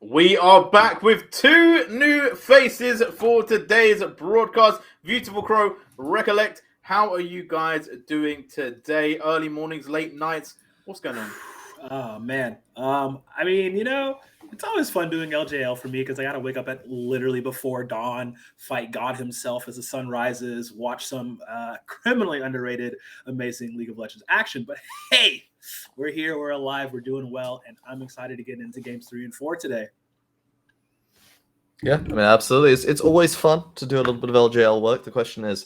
We are back with two new faces for today's broadcast. Beautiful Crow, Recollect. How are you guys doing today? Early mornings, late nights? What's going on? Oh man. It's always fun doing LJL for me because I got to wake up at literally before dawn, fight God himself as the sun rises, watch some criminally underrated, amazing League of Legends action. But hey, we're here, we're alive, we're doing well, and I'm excited to get into games 3 and 4 today. Yeah, I mean, absolutely. It's always fun to do a little bit of LJL work. The question is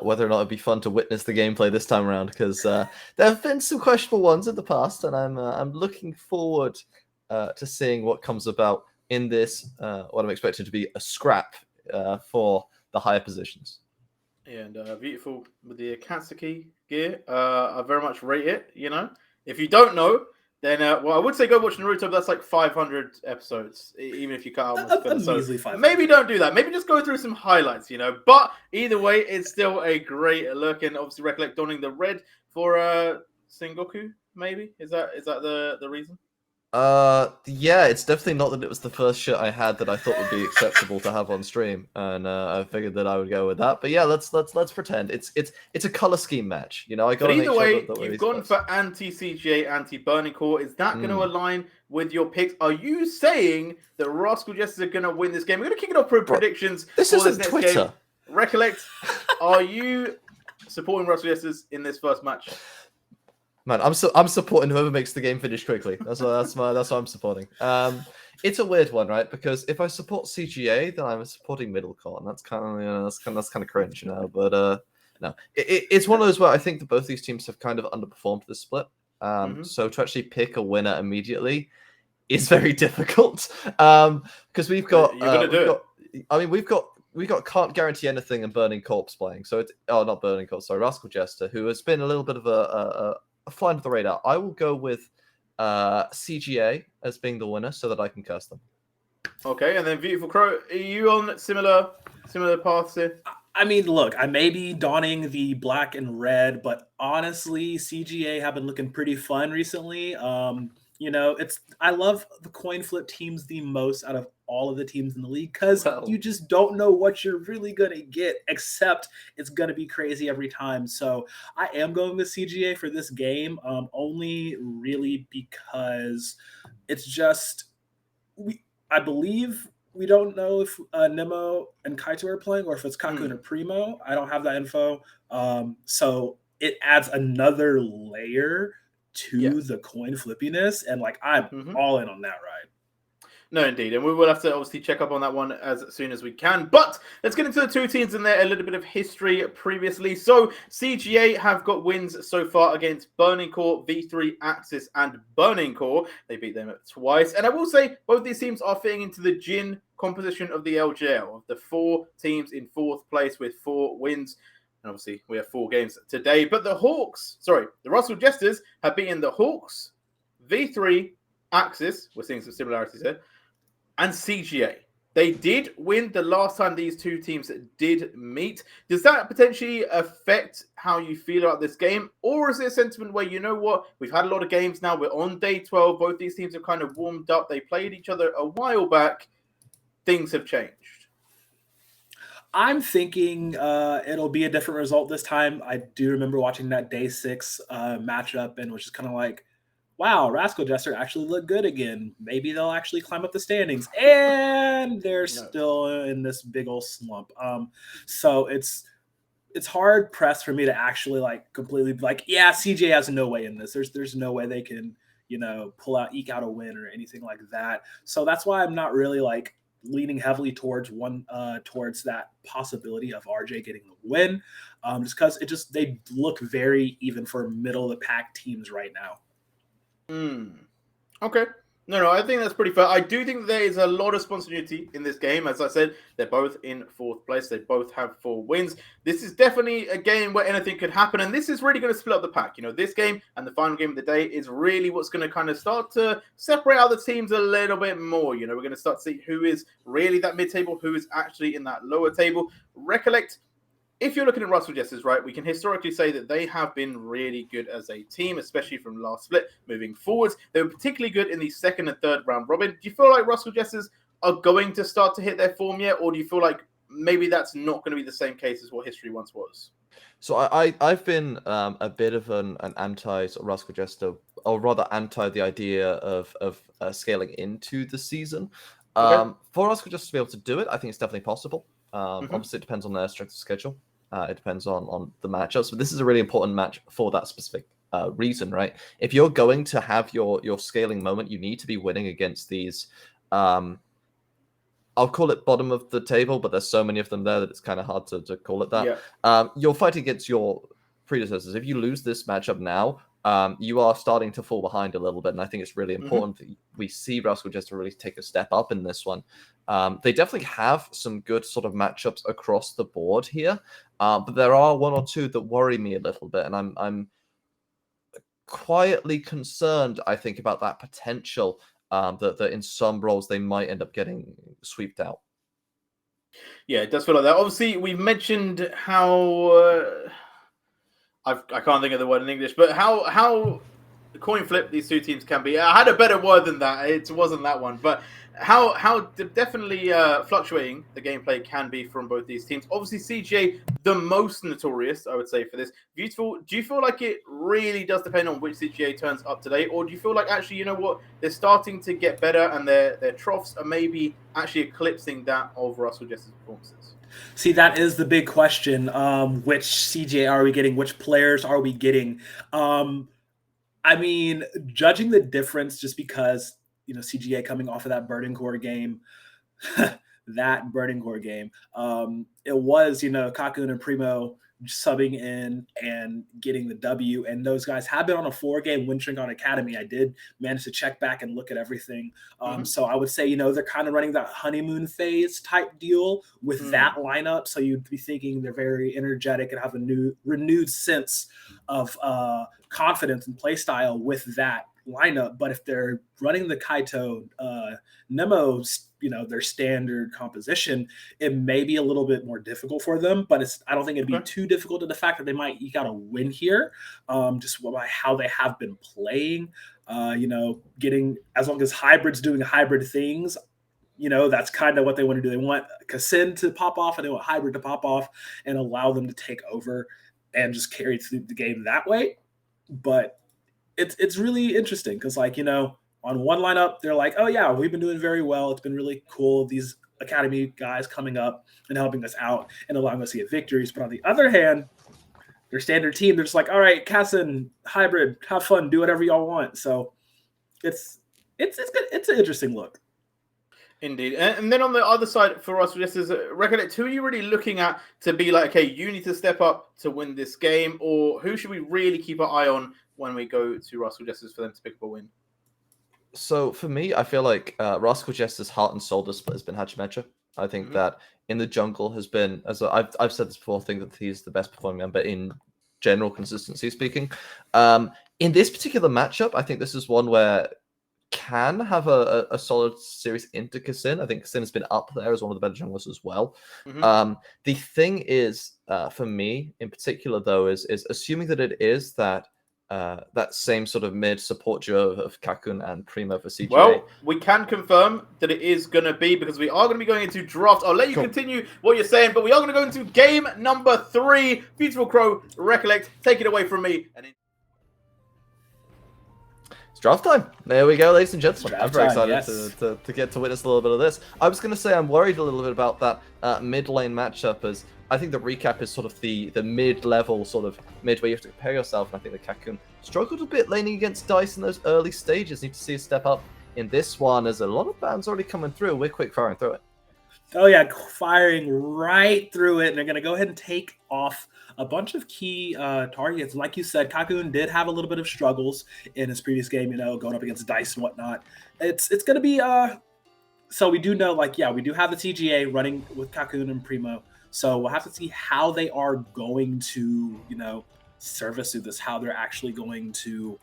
whether or not it'd be fun to witness the gameplay this time around, because there have been some questionable ones in the past, and I'm looking forward to seeing what comes about in this. What I'm expecting to be a scrap for the higher positions. And beautiful with the Akatsuki gear. I very much rate it. If you don't know, then I would say go watch Naruto, but that's like 500 episodes, even if you cut out most filler. So maybe don't do that. Maybe just go through some highlights, But either way, it's still a great look, and obviously recollect donning the red for Sengoku. Maybe is that the reason? Yeah, it's definitely not that it was the first shit I had that I thought would be acceptable to have on stream, and I figured that I would go with that. But yeah, let's pretend it's a color scheme match. I got to make sure that you've gone for anti CGA, anti Burning Core. Is that going to align with your picks? Are you saying that Rascal Jester are going to win this game? We're going to kick it off with predictions. This isn't Twitter. Game. Recollect, are you supporting Rascal Jesters in this first match? Man, I'm supporting whoever makes the game finish quickly. That's what I'm supporting. It's a weird one, right? Because if I support CGA, then I'm supporting Middlecourt, and that's kind of cringe, But no, it's one of those where I think that both these teams have kind of underperformed this split. So to actually pick a winner immediately is very difficult. Because we've got we've got Can't Guarantee Anything and Burning Corpse playing. So it's not Burning Corpse, sorry, Rascal Jester, who has been a little bit of a fly under the radar. I will go with CGA as being the winner so that I can curse them. Okay, and then Beautiful Crow, are you on similar paths here? I mean, look, I may be donning the black and red, but honestly, CGA have been looking pretty fun recently. I love the coin flip teams the most out of all of the teams in the league because you just don't know what you're really going to get, except it's going to be crazy every time. So I am going with CGA for this game, only really because it's just I believe we don't know if Nemo and Kaito are playing or if it's Kaku and Primo. I don't have that info. So it adds another layer to the coin flippiness, and I'm all in on that ride. No, indeed, and we will have to obviously check up on that one as soon as we can. But let's get into the two teams in there, a little bit of history previously. So CGA have got wins so far against Burning Core, V3, Axis, and Burning Core. They beat them twice, and I will say both these teams are fitting into the Jin composition of the LJL, of the 4 teams in 4th place with 4 wins. And obviously, we have 4 games today. But the Rascal Jesters have beaten the Hawks, V3, Axis. We're seeing some similarities here. And CGA. They did win the last time these two teams did meet. Does that potentially affect how you feel about this game? Or is it a sentiment where, you know what, we've had a lot of games now. We're on day 12. Both these teams have kind of warmed up. They played each other a while back. Things have changed. I'm thinking it'll be a different result this time. I do remember watching that day 6 matchup and was just kind of like, wow, Rascal Jester actually look good again. Maybe they'll actually climb up the standings. And they're still in this big old slump. So it's hard pressed for me to actually completely CJ has no way in this. There's no way they can, eke out a win or anything like that. So that's why I'm not really leaning heavily towards that possibility of RJ getting the win, just because they look very even for middle of the pack teams right now. Okay. No, I think that's pretty fair. I do think there is a lot of spontaneity in this game. As I said, they're both in 4th place. They both have 4 wins. This is definitely a game where anything could happen, and this is really going to split up the pack. This game and the final game of the day is really what's going to kind of start to separate out the teams a little bit more. We're going to start to see who is really that mid-table, who is actually in that lower table. Recollect, if you're looking at Rascal Jesters, right, we can historically say that they have been really good as a team, especially from last split moving forwards. They were particularly good in the second and third round robin. Do you feel like Rascal Jesters are going to start to hit their form yet, or do you feel like maybe that's not going to be the same case as what history once was? So I've been a bit of an anti Rascal Jester, or rather anti the idea of scaling into the season. Okay. For Rascal Jester to be able to do it, I think it's definitely possible. Mhm. Obviously, it depends on their strength of schedule. It depends on the matchups, but this is a really important match for that specific reason, right? If you're going to have your scaling moment, you need to be winning against these. I'll call it bottom of the table, but there's so many of them there that it's kind of hard to call it that. Yeah. You're fighting against your predecessors. If you lose this matchup now, you are starting to fall behind a little bit, and I think it's really important that we see Rascal just to really take a step up in this one. They definitely have some good sort of matchups across the board here, but there are one or two that worry me a little bit, and I'm quietly concerned, I think, about that potential that in some roles they might end up getting sweeped out. Yeah, it does feel like that. Obviously, we've mentioned how I can't think of the word in English, but how coin flip these two teams can be. I had a better word than that. It wasn't that one, but how definitely fluctuating the gameplay can be from both these teams. Obviously, CGA the most notorious, I would say, for this. Beautiful. Do you feel like it really does depend on which CGA turns up today, or do you feel like actually, you know what, they're starting to get better and their troughs are maybe actually eclipsing that of Russell Jester's performances? See, that is the big question. Which CGA are we getting? Which players are we getting? I mean, judging the difference just because, CGA coming off of that Burning Core game, it was, Kakun and Primo subbing in and getting the W. And those guys have been on a 4-game win streak on Academy. I did manage to check back and look at everything. So I would say, they're kind of running that honeymoon phase type deal with that lineup. So you'd be thinking they're very energetic and have a renewed sense of confidence and play style with that lineup. But if they're running the Kaito Nemo's, their standard composition, it may be a little bit more difficult for them, but I don't think it'd be too difficult to the fact that they might eke out a win here, just by how they have been playing, getting, as long as Hybrid's doing hybrid things, that's kind of what they want to do. They want Kassin to pop off and they want Hybrid to pop off and allow them to take over and just carry through the game that way. But it's really interesting because, on one lineup, they're like, oh, yeah, we've been doing very well. It's been really cool. These Academy guys coming up and helping us out and allowing us to get victories. But on the other hand, their standard team, they're just like, all right, Kassin, Hybrid, have fun, do whatever y'all want. So it's good. It's an interesting look. Indeed. And then on the other side for us, just as Recollect, who are you really looking at to be like, okay, you need to step up to win this game, or who should we really keep our eye on when we go to Rascal Jesters for them to pick up a win? So for me, I feel like Rascal Jester's heart and soul split has been Hachimecha. I think that in the jungle has been, as I've said this before, I think that he's the best performing member in general consistency speaking. In this particular matchup, I think this is one where can have a solid series into Kassin. I think Kassin has been up there as one of the better junglers as well. The thing is, for me in particular, though, is assuming that it is that same sort of mid support duo of Kakun and Primo for CGA. Well, we can confirm that it is going to be, because we are going to be going into draft. I'll let you continue what you're saying, but we are going to go into game number 3. Beautiful Crow, Recollect, take it away from me. It's draft time. There we go, ladies and gentlemen. I'm very excited yes. to get to witness a little bit of this. I was going to say I'm worried a little bit about that mid lane matchup, as I think the recap is sort of the mid-level, sort of mid where you have to compare yourself, and I think the Kakun struggled a bit laning against Dice in those early stages. Need to see a step up in this one, as a lot of bans already coming through. We're quick firing through it. Oh yeah, firing right through it, and they're going to go ahead and take off a bunch of key targets. Like you said, Kakun did have a little bit of struggles in his previous game, going up against Dice and whatnot. It's going to be so we do know, we do have the CGA running with Kakun and Primo. So we'll have to see how they are going to, service through this, how they're actually going to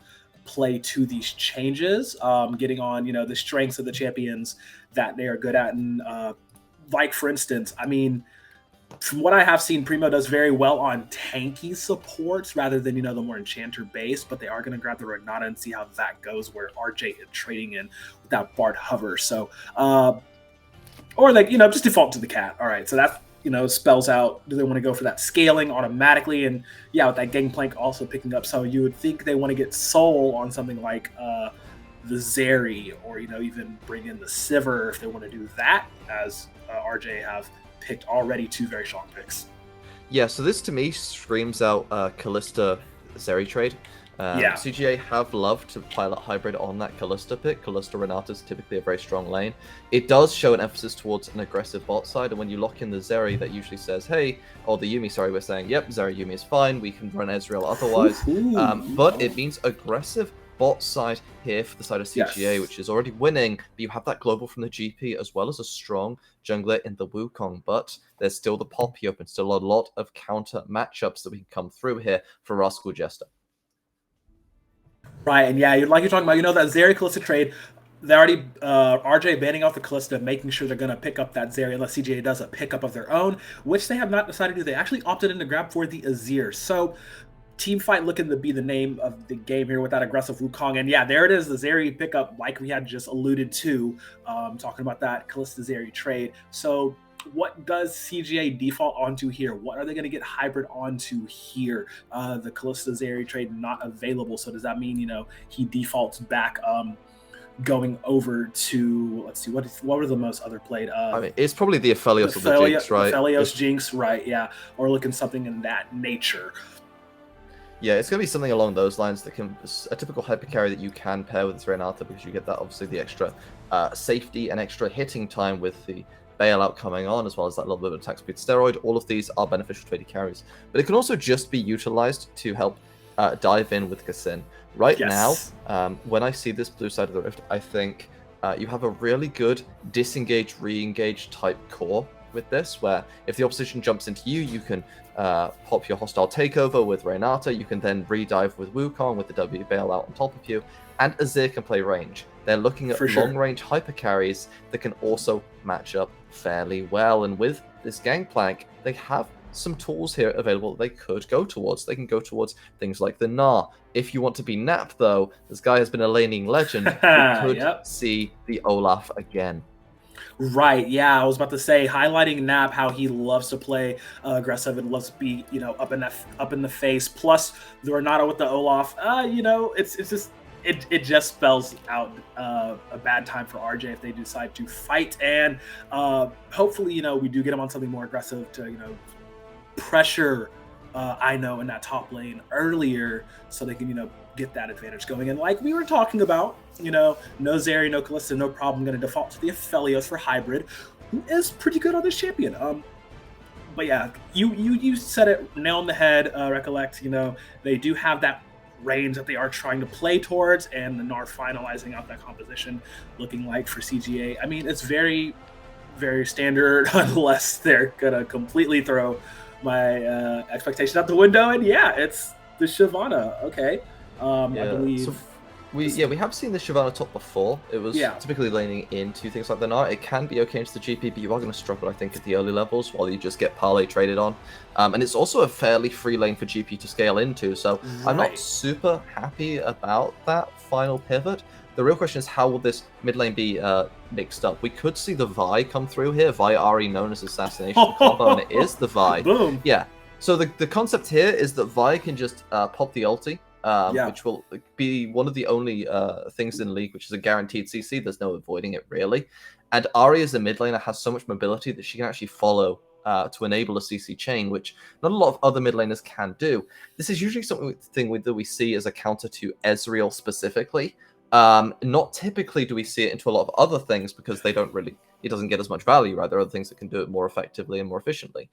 play to these changes, getting on, the strengths of the champions that they are good at. And for instance, I mean, from what I have seen, Primo does very well on tanky supports rather than, the more enchanter base, but they are going to grab the Renata and see how that goes, where RJ is trading in with that Bard hover. So, or like, just default to the cat. All right. So that's, spells out, do they want to go for that scaling automatically? And yeah, with that Gangplank also picking up. So you would think they want to get Soul on something like the Zeri, or, even bring in the Sivir if they want to do that, as RJ have picked already 2 very strong picks. Yeah, so this to me screams out Kalista Zeri trade. CGA have loved to pilot hybrid on that Kalista pick. Kalista Renata is typically a very strong lane. It does show an emphasis towards an aggressive bot side, and when you lock in the Zeri, that usually says, hey, or the Yuumi, sorry, we're saying, yep, Zeri Yuumi is fine, we can run Ezreal otherwise. But it means aggressive bot side here for the side of CGA, which is already winning, but you have that global from the GP as well as a strong jungler in the Wukong, but there's still the Poppy up and still a lot of counter matchups that we can come through here for Rascal Jester. Right, and yeah, like you're talking about, that Zeri Kalista trade, they already, RJ banning off the Kalista, making sure they're going to pick up that Zeri unless CGA does a pickup of their own, which they have not decided to do. They actually opted in to grab for the Azir. So team fight looking to be the name of the game here with that aggressive Wukong. And yeah, there it is, the Zeri pickup, like we had just alluded to, talking about that Kalista Zeri trade. So what does CGA default onto here? What are they going to get hybrid onto here? The Kalista Zeri trade not available. So does that mean, he defaults back going over to, let's see, what were the most other played? I mean, it's probably the Aphelios or the Jinx, right? Aphelios, Jinx, right, yeah. Or looking something in that nature. Yeah, it's going to be something along those lines that can, a typical hyper carry that you can pair with Renata, because you get that, obviously, the extra safety and extra hitting time with the bailout coming on, as well as that little bit of attack speed steroid. All of these are beneficial to AD carries, but it can also just be utilized to help dive in with Kassin. Right now, when I see this blue side of the rift, I think you have a really good disengage, re-engage type core with this, where if the opposition jumps into you, you can pop your hostile takeover with Renata, you can then re-dive with Wukong with the W bailout on top of you, and Azir can play range. They're looking at long-range hyper carries that can also match up fairly well, and with this Gangplank, they have some tools here available that they could go towards. They can go towards things like the Gnar. If you want to be Nap, though, this guy has been a laning legend. We could see the Olaf again. Right, yeah, I was about to say, highlighting Nap, how he loves to play aggressive and loves to be, up in the face. Plus the Renata with the Olaf, it just spells out a bad time for RJ if they decide to fight. And hopefully, we do get him on something more aggressive to, pressure Ino in that top lane earlier, so they can, get that advantage going. And like we were talking about, no Zeri, no Kalista, no problem. Going to default to the Aphelios for hybrid, who is pretty good on this champion. But yeah, you said it, nail on the head. Recollect, they do have that range that they are trying to play towards, and the Gnar finalizing out that composition looking like for CGA. I mean, it's very, very standard unless they're gonna completely throw my expectation out the window. And yeah, it's the Shyvana. Okay, I believe. So we have seen the Shyvana top before. It was typically laning into things like the Gnar. It can be okay into the GP, but you are going to struggle, I think, at the early levels while you just get parlay traded on. And it's also a fairly free lane for GP to scale into, so I'm not super happy about that final pivot. The real question is, how will this mid lane be mixed up? We could see the Vi come through here. Vi already known as Assassination combo, and it is the Vi. Boom. Yeah. So the concept here is that Vi can just pop the ulti, which will be one of the only things in League which is a guaranteed CC. There's no avoiding it, really. And Ahri as a mid laner has so much mobility that she can actually follow to enable a CC chain, which not a lot of other mid laners can do. This is usually something that we see as a counter to Ezreal specifically. Not typically do we see it into a lot of other things, because it doesn't get as much value, right? There are other things that can do it more effectively and more efficiently.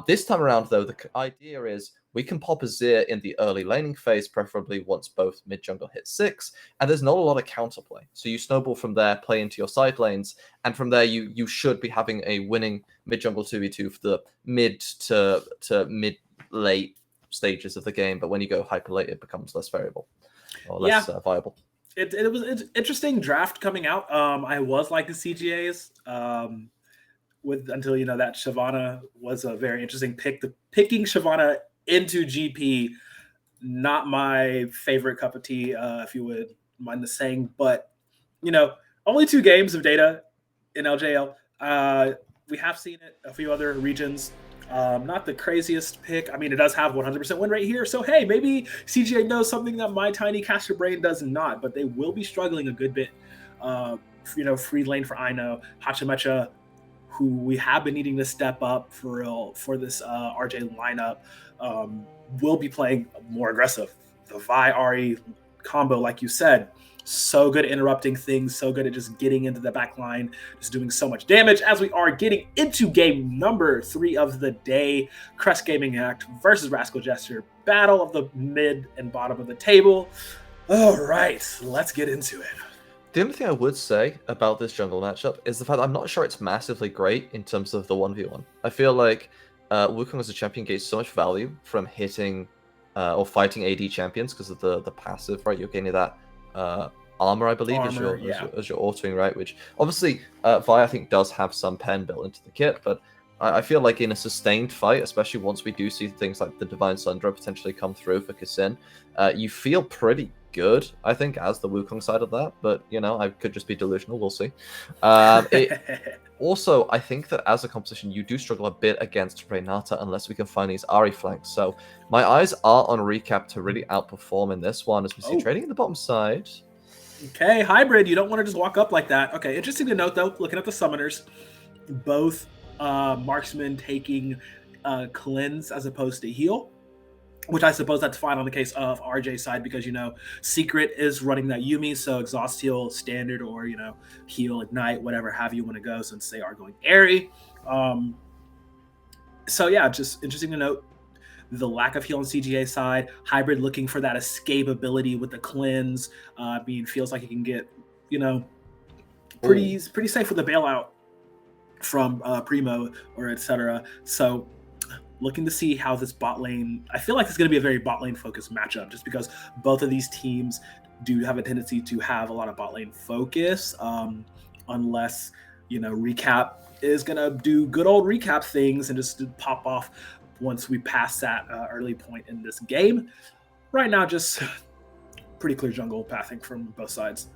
This time around, though, the idea is we can pop Azir in the early laning phase, preferably once both mid-jungle hit 6, and there's not a lot of counterplay. So you snowball from there, play into your side lanes, and from there you should be having a winning mid-jungle 2v2 for the mid to mid-late stages of the game, but when you go hyper-late, it becomes less variable, or less viable. It was an interesting draft coming out. I was like the CGAs. until that Shyvana was a very interesting pick. Picking Shyvana into GP, not my favorite cup of tea, if you would mind the saying. But only 2 games of data in LJL. We have seen it a few other regions. Not the craziest pick. I mean, it does have 100% win rate here. So, hey, maybe CGA knows something that my tiny caster brain does not, but they will be struggling a good bit. Free lane for Ino, Hachimecha, who we have been needing to step up for real for this RJ lineup, will be playing more aggressive. The Vi Ari combo, like you said, so good at interrupting things, so good at just getting into the back line, just doing so much damage. As we are getting into game number 3 of the day, Crest Gaming Act versus Rascal Jester, battle of the mid and bottom of the table. All right, let's get into it. The only thing I would say about this jungle matchup is the fact that I'm not sure it's massively great in terms of the 1v1. I feel like Wukong as a champion gains so much value from hitting or fighting AD champions because of the passive, right? You're gaining that armor, I believe, as you're autoing, right? Which obviously Vi, I think, does have some pen built into the kit, but I feel like in a sustained fight, especially once we do see things like the Divine Sundra potentially come through for Kassin, you feel pretty good, I think, as the Wukong side of that, but I could just be delusional, we'll see. Also, I think that as a composition, you do struggle a bit against Renata unless we can find these Ari flanks. So my eyes are on Recap to really outperform in this one, as we see trading in the bottom side. Okay, Hybrid, you don't want to just walk up like that. Okay, interesting to note, though, looking at the summoners, both marksmen taking cleanse as opposed to heal, which I suppose that's fine on the case of RJ's side because, Secret is running that Yumi, so exhaust heal standard or, heal, ignite, whatever have you want to go since they are going airy. So, yeah, just interesting to note the lack of heal on CGA side. Hybrid looking for that escape ability with the cleanse. Feels like he can get, pretty safe with the bailout from Primo or etc. So looking to see how this bot lane, I feel like it's going to be a very bot lane focused matchup just because both of these teams do have a tendency to have a lot of bot lane focus unless, Recap is going to do good old Recap things and just pop off once we pass that early point in this game. Right now, just pretty clear jungle pathing from both sides.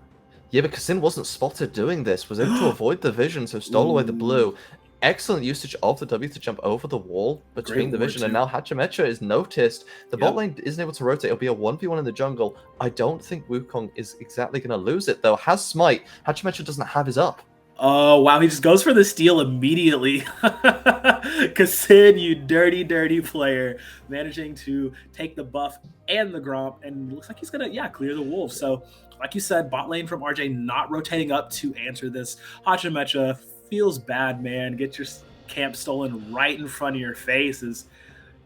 Yeah, but Kassin wasn't spotted doing this, was able to avoid the vision, so stole away the blue. Excellent usage of the W to jump over the wall between the vision, and now Hachimecha is noticed. The bot lane isn't able to rotate. It'll be a 1v1 in the jungle. I don't think Wukong is exactly going to lose it, though. Has Smite. Hachimecha doesn't have his up. Oh, wow. He just goes for the steal immediately. Kassin, you dirty, dirty player, managing to take the buff and the Gromp, and looks like he's going to, clear the wolves. So, like you said, bot lane from RJ not rotating up to answer this. Hachimecha feels bad, man. Get your camp stolen right in front of your face. Is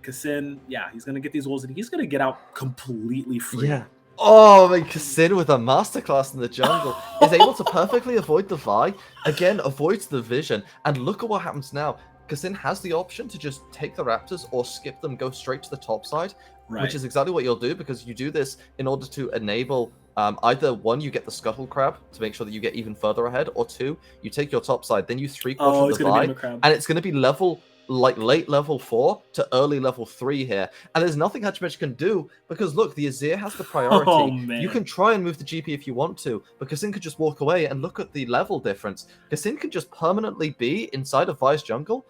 Kassin, he's going to get these wolves, and he's going to get out completely free. Yeah. Oh, I mean, Kassin with a masterclass in the jungle is able to perfectly avoid the Vi. Again, avoids the vision. And look at what happens now. Kassin has the option to just take the Raptors or skip them, go straight to the top side, which is exactly what you'll do because you do this in order to enable either one, you get the Scuttle Crab to make sure that you get even further ahead, or two, you take your top side, then you 3/4 the Vi, and it's going to be late level 4 to early level 3 here. And there's nothing Hachimecha can do because look, the Azir has the priority. Oh, man. You can try and move the GP if you want to, but Kassin could just walk away and look at the level difference. Kassin can just permanently be inside of Vi's jungle,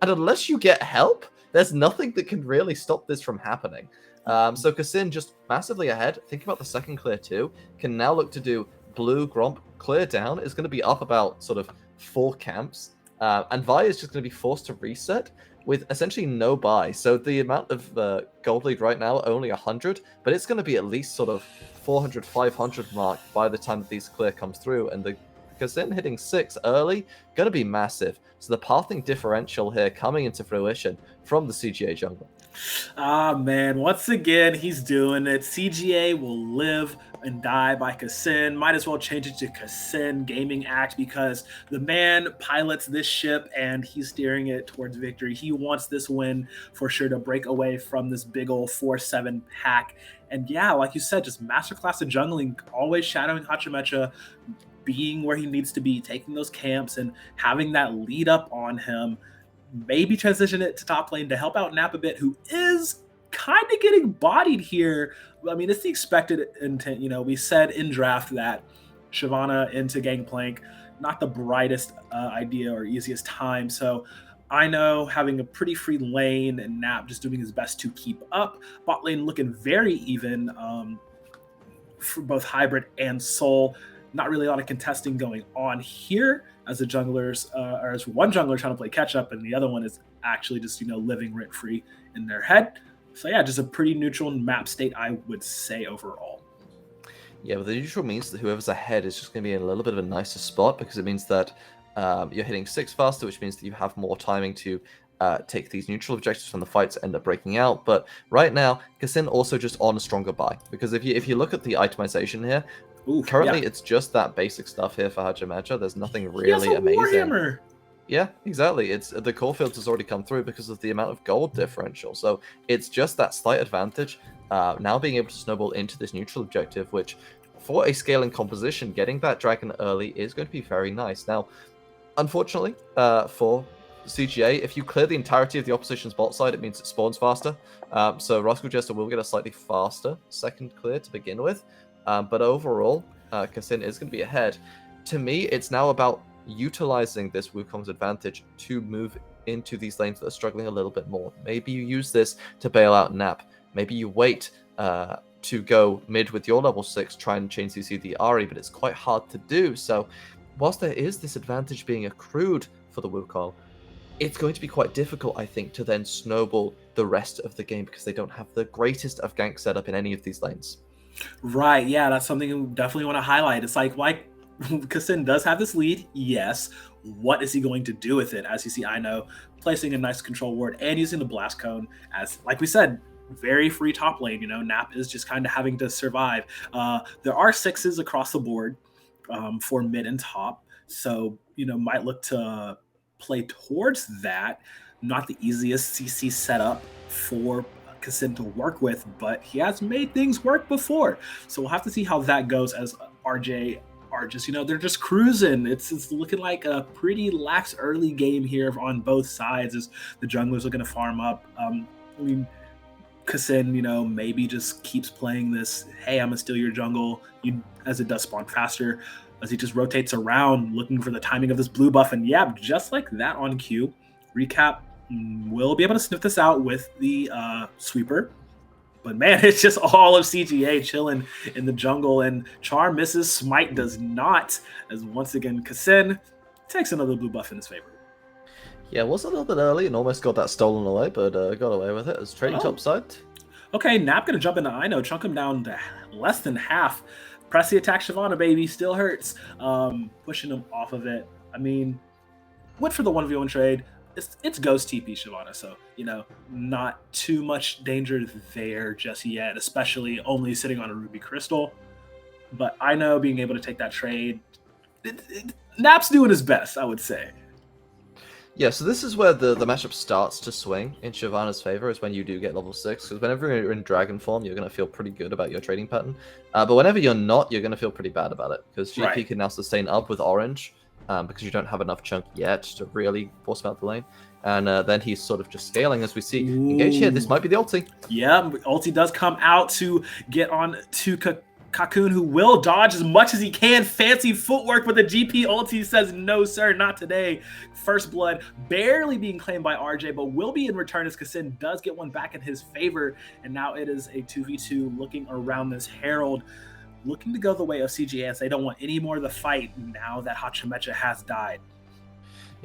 and unless you get help, there's nothing that can really stop this from happening. So Kassin just massively ahead. Think about the second clear too. Can now look to do blue Gromp clear down. Is going to be up about sort of 4 camps. And Vi is just going to be forced to reset with essentially no buy. So the amount of gold lead right now, only 100, but it's going to be at least sort of 400, 500 mark by the time that these clear comes through. And the Kassin hitting 6 early, going to be massive. So the pathing differential here coming into fruition from the CGA jungle. Ah, man, once again, he's doing it. CGA will live and die by Kassin. Might as well change it to Kassin Gaming Act because the man pilots this ship and he's steering it towards victory. He wants this win for sure to break away from this big old 4-7 hack. And like you said, just masterclass of jungling, always shadowing Hachimecha, being where he needs to be, taking those camps and having that lead up on him, maybe transition it to top lane to help out Nap a bit, who is kind of getting bodied here. I mean, it's the expected intent. We said in draft that Shyvana into Gangplank, not the brightest idea or easiest time. So I know having a pretty free lane and Nap just doing his best to keep up. Bot lane looking very even for both Hybrid and Soul. Not really a lot of contesting going on here as the junglers, or as one jungler trying to play catch up, and the other one is actually just, living rent free in their head. So yeah, just a pretty neutral map state, I would say overall. Yeah, but the neutral means that whoever's ahead is just going to be in a little bit of a nicer spot, because it means that you're hitting 6 faster, which means that you have more timing to take these neutral objectives when the fights end up breaking out. But right now, Kassin also just on a stronger buy, because if you look at the itemization here, currently it's just that basic stuff here for Hachimecha. There's nothing really amazing. Warhammer. Yeah, exactly. It's the core fields has already come through because of the amount of gold differential. So it's just that slight advantage. Now being able to snowball into this neutral objective, which for a scaling composition, getting that dragon early is going to be very nice. Now, unfortunately, for CGA, if you clear the entirety of the opposition's bot side, it means it spawns faster. So Rascal Jester will get a slightly faster second clear to begin with. But overall, Kassin is going to be ahead. To me, it's now about utilizing this Wukong's advantage to move into these lanes that are struggling a little bit more. Maybe you use this to bail out Nap. Maybe you wait to go mid with your level 6, try and chain CC the Ahri, but it's quite hard to do. So whilst there is this advantage being accrued for the Wukong, it's going to be quite difficult, I think, to then snowball the rest of the game because they don't have the greatest of gank setup in any of these lanes. Right, yeah, that's something we definitely want to highlight. It's like Kassin does have this lead, yes. What is he going to do with it? As you see, I know placing a nice control ward and using the blast cone as, like we said, very free top lane. Nap is just kind of having to survive. There are 6s across the board for mid and top, so might look to play towards that. Not the easiest CC setup for Kassin to work with, but he has made things work before. So we'll have to see how that goes as RJ are just, they're just cruising. It's looking like a pretty lax early game here on both sides as the junglers looking to farm up. Kassin, maybe just keeps playing this, hey, I'm gonna steal your jungle, as it does spawn faster, as he just rotates around looking for the timing of this blue buff. And yeah, just like that on cue, Recap will be able to sniff this out with the sweeper. But man, it's just all of CGA chilling in the jungle, and Charm misses, Smite does not, as once again Kassin takes another blue buff in his favor. Yeah, it was a little bit early and almost got that stolen away, but got away with it as trading topside. Okay, Nap gonna jump into Ino, chunk him down to less than half. Press the attack, Shyvana, baby, still hurts. Pushing him off of it. I mean, went for the 1v1 trade. It's Ghost TP Shyvana, so, not too much danger there just yet, especially only sitting on a Ruby Crystal. But I know being able to take that trade, Nap's doing his best, I would say. Yeah, so this is where the matchup starts to swing in Shyvana's favor, is when you do get level 6, because whenever you're in dragon form, you're going to feel pretty good about your trading pattern. But whenever you're not, you're going to feel pretty bad about it, because GP can now sustain up with orange, because you don't have enough chunk yet to really force him out the lane. And then he's sort of just scaling, as we see. Engage here, this might be the ulti. Yeah, ulti does come out to get on to Cocoon, who will dodge as much as he can. Fancy footwork, but the GP ulti says, no, sir, not today. First blood barely being claimed by RJ, but will be in return as Kassin does get one back in his favor. And now it is a 2v2 looking around this Herald, looking to go the way of CGA as they don't want any more of the fight now that Hachimecha has died.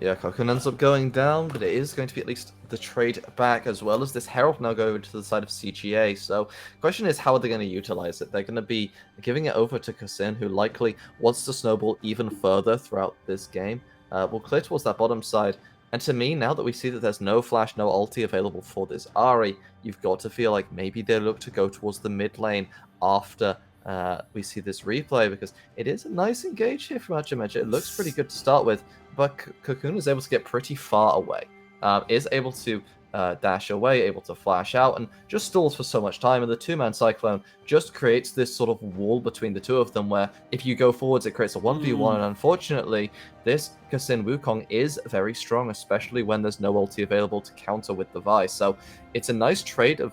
Yeah, Cocoon ends up going down, but it is going to be at least the trade back, as well as this Herald now going to the side of CGA. So the question is, how are they going to utilize it? They're going to be giving it over to Kassin, who likely wants to snowball even further throughout this game. We'll clear towards that bottom side. And to me, now that we see that there's no flash, no ulti available for this Ahri, you've got to feel like maybe they look to go towards the mid lane after we see this replay, because it is a nice engage here from Hachimecha. It looks pretty good to start with, but Cocoon is able to get pretty far away. Is able to dash away, able to flash out, and just stalls for so much time. And the two-man Cyclone just creates this sort of wall between the two of them, where if you go forwards, it creates a 1v1. And unfortunately, this Kasin Wukong is very strong, especially when there's no ulti available to counter with the Vi. So it's a nice trade of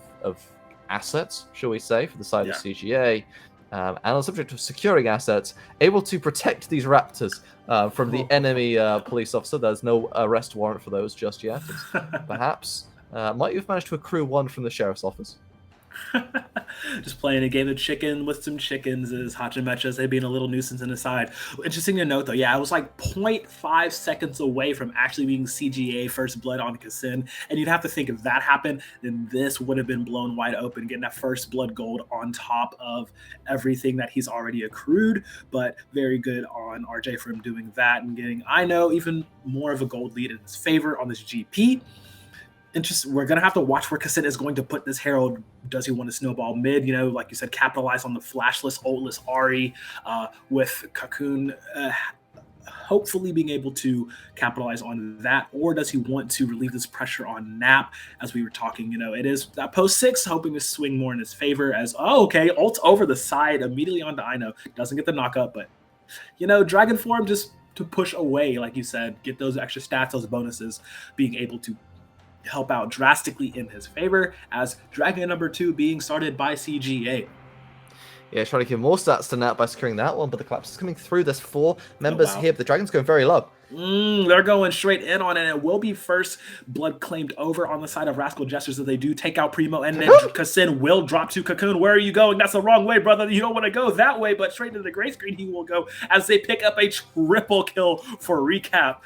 assets, shall we say, for the side of CGA. And on the subject of securing assets, able to protect these raptors from the enemy police officer. There's no arrest warrant for those just yet. Perhaps might you've managed to accrue one from the sheriff's office. Just playing a game of chicken with some chickens is Hachimecha as they being a little nuisance in the side. Interesting to note, though, yeah, I was like 0.5 seconds away from actually being CGA first blood on Kasin, and you'd have to think if that happened, then this would have been blown wide open, getting that first blood gold on top of everything that he's already accrued. But very good on RJ for him doing that and getting, I know, even more of a gold lead in his favor on this GP. We're going to have to watch where Kasin is going to put this Herald. Does he want to snowball mid? You know, like you said, capitalize on the flashless, ultless Ahri with Cocoon hopefully being able to capitalize on that, or does he want to relieve this pressure on Nap? As we were talking, you know, it is that post 6 hoping to swing more in his favor as, ult over the side immediately onto Ino. Doesn't get the knockup, but, you know, Dragon Form just to push away, like you said, get those extra stats, those bonuses, being able to help out drastically in his favor as Dragon number 2 being started by CGA. Yeah, trying to give more stats to Nat by securing that one, but the collapse is coming through. There's 4 members here, but the Dragon's going very low. They're going straight in on it. It will be first blood claimed over on the side of Rascal Jester, so they do take out Primo, and then Kasin will drop to Cocoon. Where are you going? That's the wrong way, brother. You don't want to go that way, but straight into the gray screen he will go as they pick up a triple kill for Recap.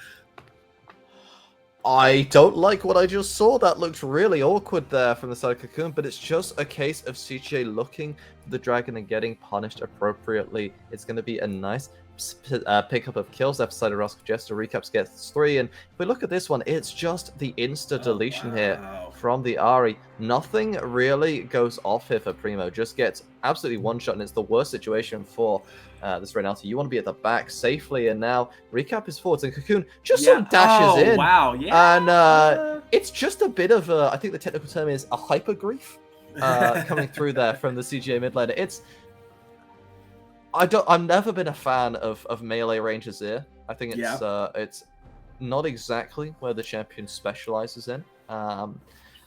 I don't like what I just saw. That looked really awkward there from the side of Cocoon, but it's just a case of CGA looking for the Dragon and getting punished appropriately. It's going to be a nice pickup of kills left side of Rascal Jester. Recaps gets 3, and if we look at this one, it's just the insta deletion here from the Ahri. Nothing really goes off here for Primo. Just gets absolutely one shot, and it's the worst situation for this Renato. You want to be at the back safely, and now Recap is forwards, and Cocoon just sort of dashes in. Wow, yeah. And it's just a bit of a, I think the technical term is a hyper grief coming through there from the CGA mid laner. I've never been a fan of melee range Azir. I think it's not exactly where the champion specializes in. And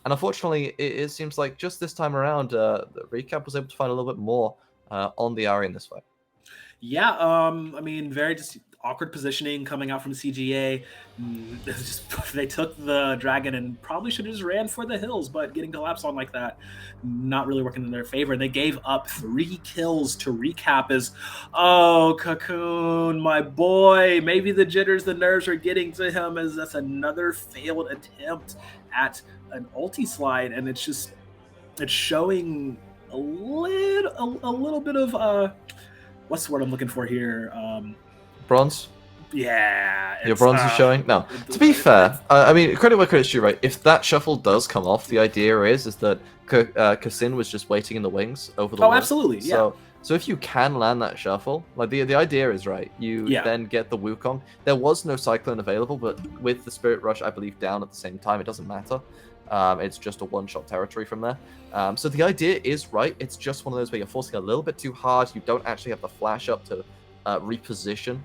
unfortunately, it seems like just this time around, Recap was able to find a little bit more on the Ahri in this fight. Yeah, I mean, very just awkward positioning coming out from CGA. They took the Dragon and probably should have just ran for the hills, but getting collapsed on like that, not really working in their favor. And they gave up 3 kills to Recap as, Cocoon, my boy, maybe the jitters, the nerves are getting to him as that's another failed attempt at an ulti slide. And it's showing a little bit of, what's the word I'm looking for here? Bronze? Yeah. Your bronze is showing? No. To be fair, I mean, credit where credit's due, right? If that shuffle does come off, the idea is that Kasin was just waiting in the wings over the wall. Absolutely, yeah. So if you can land that shuffle, like the idea is right, you then get the Wukong. There was no Cyclone available, but with the Spirit Rush, I believe, down at the same time, it doesn't matter. It's just a one-shot territory from there. So the idea is right. It's just one of those where you're forcing a little bit too hard. You don't actually have the flash up to reposition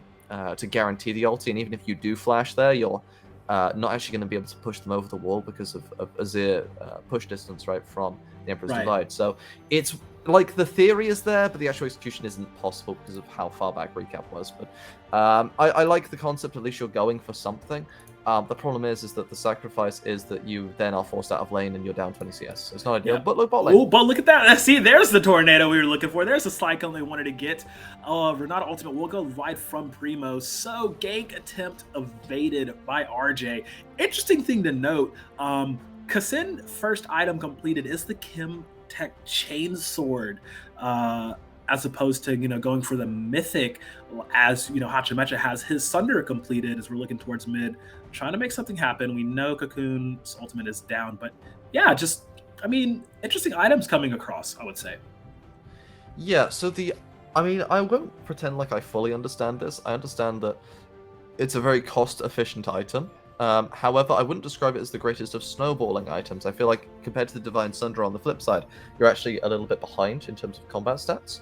to guarantee the ulti. And even if you do flash there, you're not actually going to be able to push them over the wall because of Azir push distance, right, from the Emperor's Divide. So it's like the theory is there, but the actual execution isn't possible because of how far back Recap was. But I like the concept. At least you're going for something. The problem is that the sacrifice is that you then are forced out of lane and you're down 20 CS. So it's not ideal, but look, bot lane. Oh, but look at that. See, there's the tornado we were looking for. There's the Cyclone they wanted to get. Renata ultimate will go right from Primo. So gank attempt evaded by RJ. Interesting thing to note, Kasin first item completed is the Kim Tech Chainsword. As opposed to, going for the mythic, as, Hachimecha has his Sunder completed as we're looking towards mid, trying to make something happen. We know Cocoon's ultimate is down, but yeah, interesting items coming across, I would say. Yeah, so I won't pretend like I fully understand this. I understand that it's a very cost-efficient item, However, I wouldn't describe it as the greatest of snowballing items. I feel like compared to the Divine Sunder on the flip side, you're actually a little bit behind in terms of combat stats.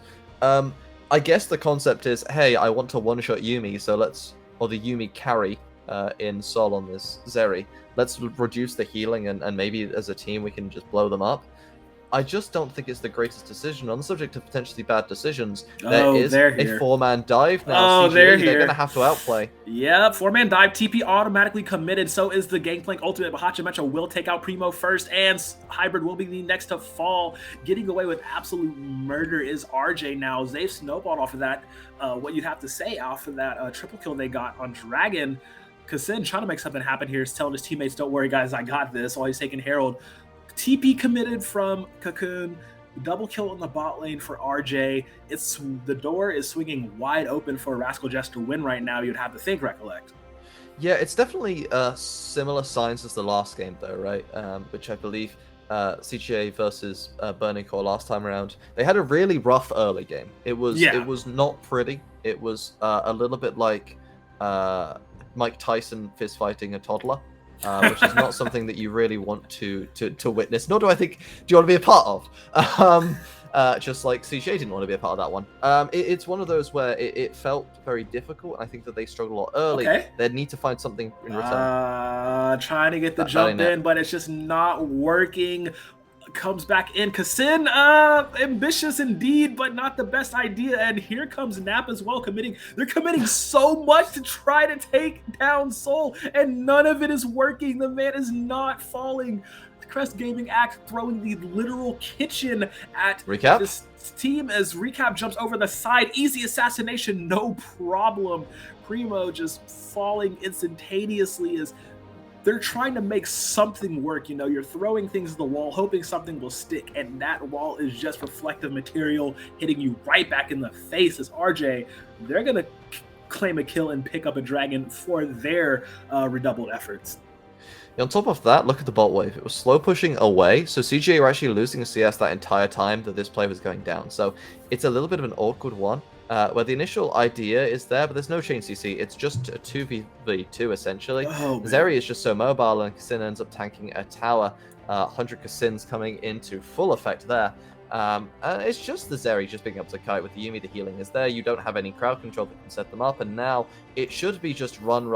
I guess the concept is, hey, I want to one-shot Yuumi, so or the Yuumi carry in Sol on this Zeri. Let's reduce the healing, and maybe as a team we can just blow them up. I just don't think it's the greatest decision. On the subject of potentially bad decisions, there is a 4-man dive now. CGA, they're going to have to outplay. Yeah, 4-man dive, TP automatically committed. So is the Gangplank ultimate. But Hachimetra will take out Primo first, and Hybrid will be the next to fall. Getting away with absolute murder is RJ now. They've snowballed off of that. What you have to say off of that triple kill they got on Dragon. Kassin trying to make something happen here is telling his teammates, don't worry, guys, I got this, while he's taking Herald. TP committed from Cocoon, double kill in the bot lane for RJ. The door is swinging wide open for a Rascal Jester win right now, you'd have to think, Recollect. Yeah, it's definitely similar signs as the last game, though, right? Which I believe CGA versus Burning Core last time around. They had a really rough early game. It was not pretty. It was a little bit like Mike Tyson fist fighting a toddler. Which is not something that you really want to witness, nor do I think you want to be a part of. Just like CGA didn't want to be a part of that one. It's one of those where it felt very difficult. I think that they struggled a lot early. Okay. They'd need to find something in return. Trying to get the jump in, but it's just not working. Comes back in. Kassin, ambitious indeed, but not the best idea. And here comes Nap as well, committing. They're committing so much to try to take down Sol, and none of it is working. The man is not falling. The Crest Gaming Act throwing the literal kitchen at this team as Recap jumps over the side. Easy assassination, no problem. Primo just falling instantaneously as they're trying to make something work. You know, you're throwing things at the wall, hoping something will stick, and that wall is just reflective material hitting you right back in the face. As RJ, they're going to claim a kill and pick up a dragon for their redoubled efforts. Yeah, on top of that, look at the bot wave. It was slow pushing away, so CGA were actually losing a CS that entire time that this play was going down. So it's a little bit of an awkward one. Where the initial idea is there, but there's no chain CC. It's just a 2v2 essentially. Zeri is just so mobile, and Kassin ends up tanking a tower. 100 Kassins coming into full effect there. It's just the Zeri just being able to kite with the Yuumi. The healing is there. You don't have any crowd control that can set them up, and now it should be just run,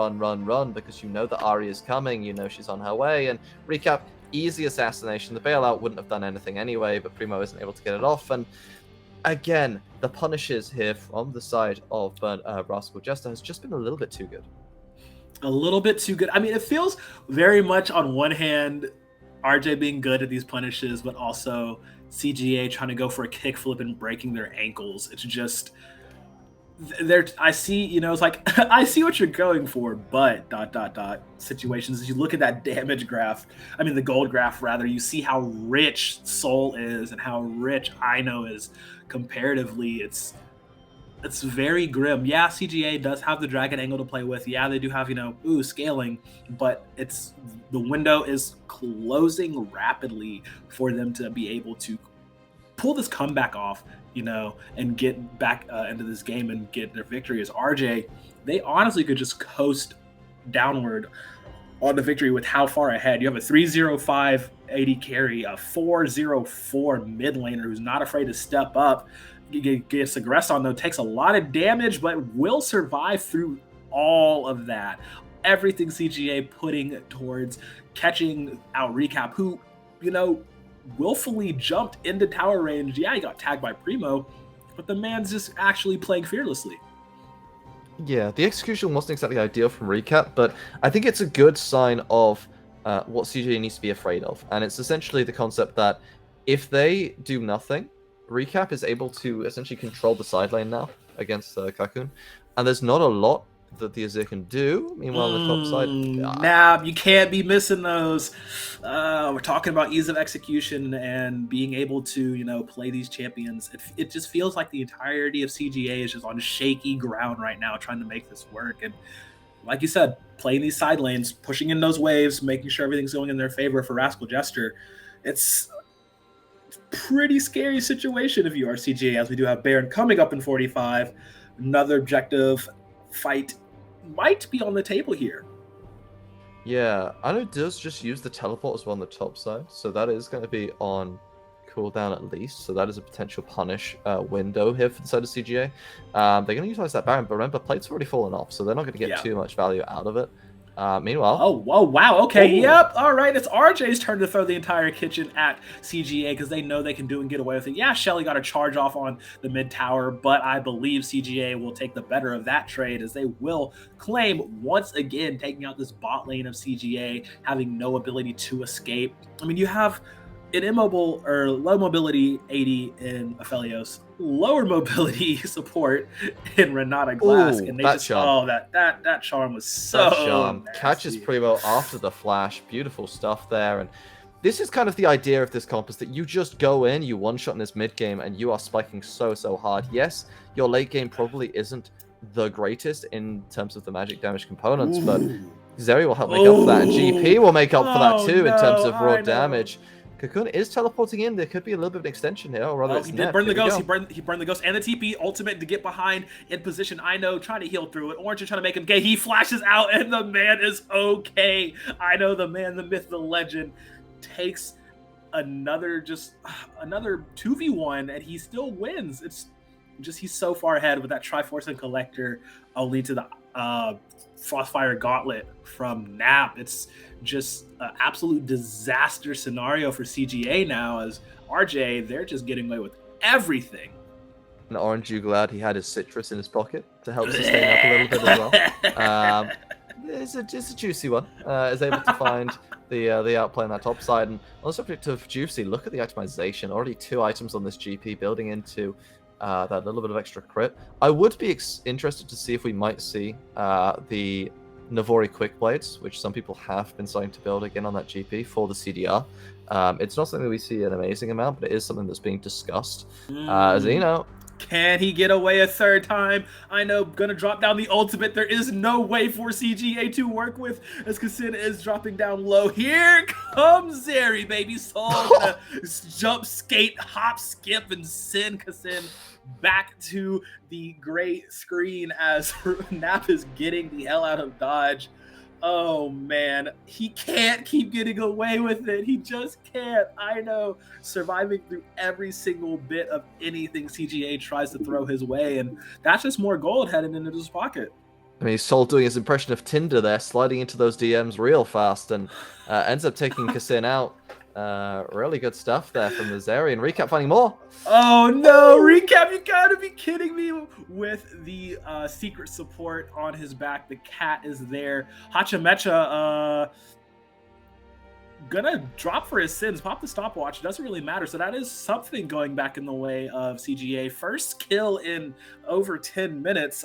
because you know that Ahri is coming. You know she's on her way. And Recap, easy assassination. The bailout wouldn't have done anything anyway, but Primo isn't able to get it off. And again, the punishes here from the side of Rascal Jester has just been a little bit too good. A little bit too good. I mean, it feels very much on one hand, RJ being good at these punishes, but also CGA trying to go for a kickflip and breaking their ankles. It's just, I see, you know, it's like, I see what you're going for, but ... situations. As you look at that damage graph, I mean, the gold graph rather, you see how rich Sol is and how rich Ino is comparatively. It's very grim. Yeah, CGA does have the dragon angle to play with. Yeah, they do have, you know, scaling, but the window is closing rapidly for them to be able to pull this comeback off, you know, and get back into this game and get their victory. As RJ, they honestly could just coast downward on the victory with how far ahead. You have a 305 AD carry, a 404 mid laner who's not afraid to step up, gets aggressed on, though, takes a lot of damage, but will survive through all of that. Everything CGA putting towards catching out Recap, who, you know, willfully jumped into tower range. Yeah, he got tagged by Primo, but the man's just actually playing fearlessly. Yeah, the execution wasn't exactly ideal from Recap, but I think it's a good sign of what CGA needs to be afraid of. And it's essentially the concept that if they do nothing, Recap is able to essentially control the side lane now against Cocoon. And there's not a lot that the Azir can do. Meanwhile, on the top side... Nah, you can't be missing those. We're talking about ease of execution and being able to, you know, play these champions. It just feels like the entirety of CGA is just on shaky ground right now trying to make this work. And like you said, playing these side lanes, pushing in those waves, making sure everything's going in their favor for Rascal Jester. It's a pretty scary situation if you are CGA, as we do have Baron coming up in 45. Another objective fight might be on the table here. Yeah, I know it does just use the teleport as well on the top side, so that is going to be on cooldown at least. So that is a potential punish window here for the side of CGA. They're going to utilize that Baron, but remember, plate's already fallen off, so they're not going to get too much value out of it. Meanwhile, oh, whoa, wow, okay, yep, all right, it's RJ's turn to throw the entire kitchen at CGA because they know they can do and get away with it. Yeah, Shelly got a charge off on the mid tower, but I believe CGA will take the better of that trade as they will claim once again taking out this bot lane of CGA, having no ability to escape. I mean, you have an immobile or low mobility 80 in Aphelios, lower mobility support in Renata Glass, and they that just charm. that charm was so charm catches pretty well after the flash. Beautiful stuff there, and this is kind of the idea of this comp is that you just go in, you one shot in this mid game, and you are spiking so hard. Yes, your late game probably isn't the greatest in terms of the magic damage components, but Zeri will help make up for that, and GP will make up for that too in terms of raw damage. Cocoon is teleporting in. There could be a little bit of an extension here, or rather, he did burn the ghost. He burned the ghost and the TP ultimate to get behind in position. I know, trying to heal through it. Orange is trying to make him gay. He flashes out, and the man is okay. I know, the man, the myth, the legend takes another 2v1, and he still wins. It's just he's so far ahead with that Triforce and Collector, only to the Frostfire Gauntlet from Nap. It's just an absolute disaster scenario for CGA now, as RJ, they're just getting away with everything. And Orange, you glad he had his citrus in his pocket to help sustain up a little bit as well. It's a juicy one. Is able to find the outplay on that top side. And on the subject of juicy, look at the itemization. Already 2 items on this GP, building into that little bit of extra crit. I would be interested to see if we might see the Navori Quick Blades, which some people have been starting to build again on that GP for the CDR. It's not something that we see an amazing amount, but it is something that's being discussed. As you know, can he get away a third time? I know, gonna drop down the ultimate. There is no way for CGA to work with, as Kassin is dropping down low. Here comes Zeri, baby. Soul gonna jump, skate, hop, skip, and send Kassin back to the gray screen as Nap is getting the hell out of dodge. Oh man, he can't keep getting away with it. He just can't. I know, surviving through every single bit of anything CGA tries to throw his way, and that's just more gold heading into his pocket. I mean, Sol doing his impression of Tinder there, sliding into those DMs real fast, and ends up taking Kassin out. Really good stuff there from the Zeri, and Recap finding more. Oh no, Recap, you gotta be kidding me, with the secret support on his back. The cat is there. Hachamecha gonna drop for his sins, pop the stopwatch. It doesn't really matter. So that is something going back in the way of CGA. First kill in over 10 minutes.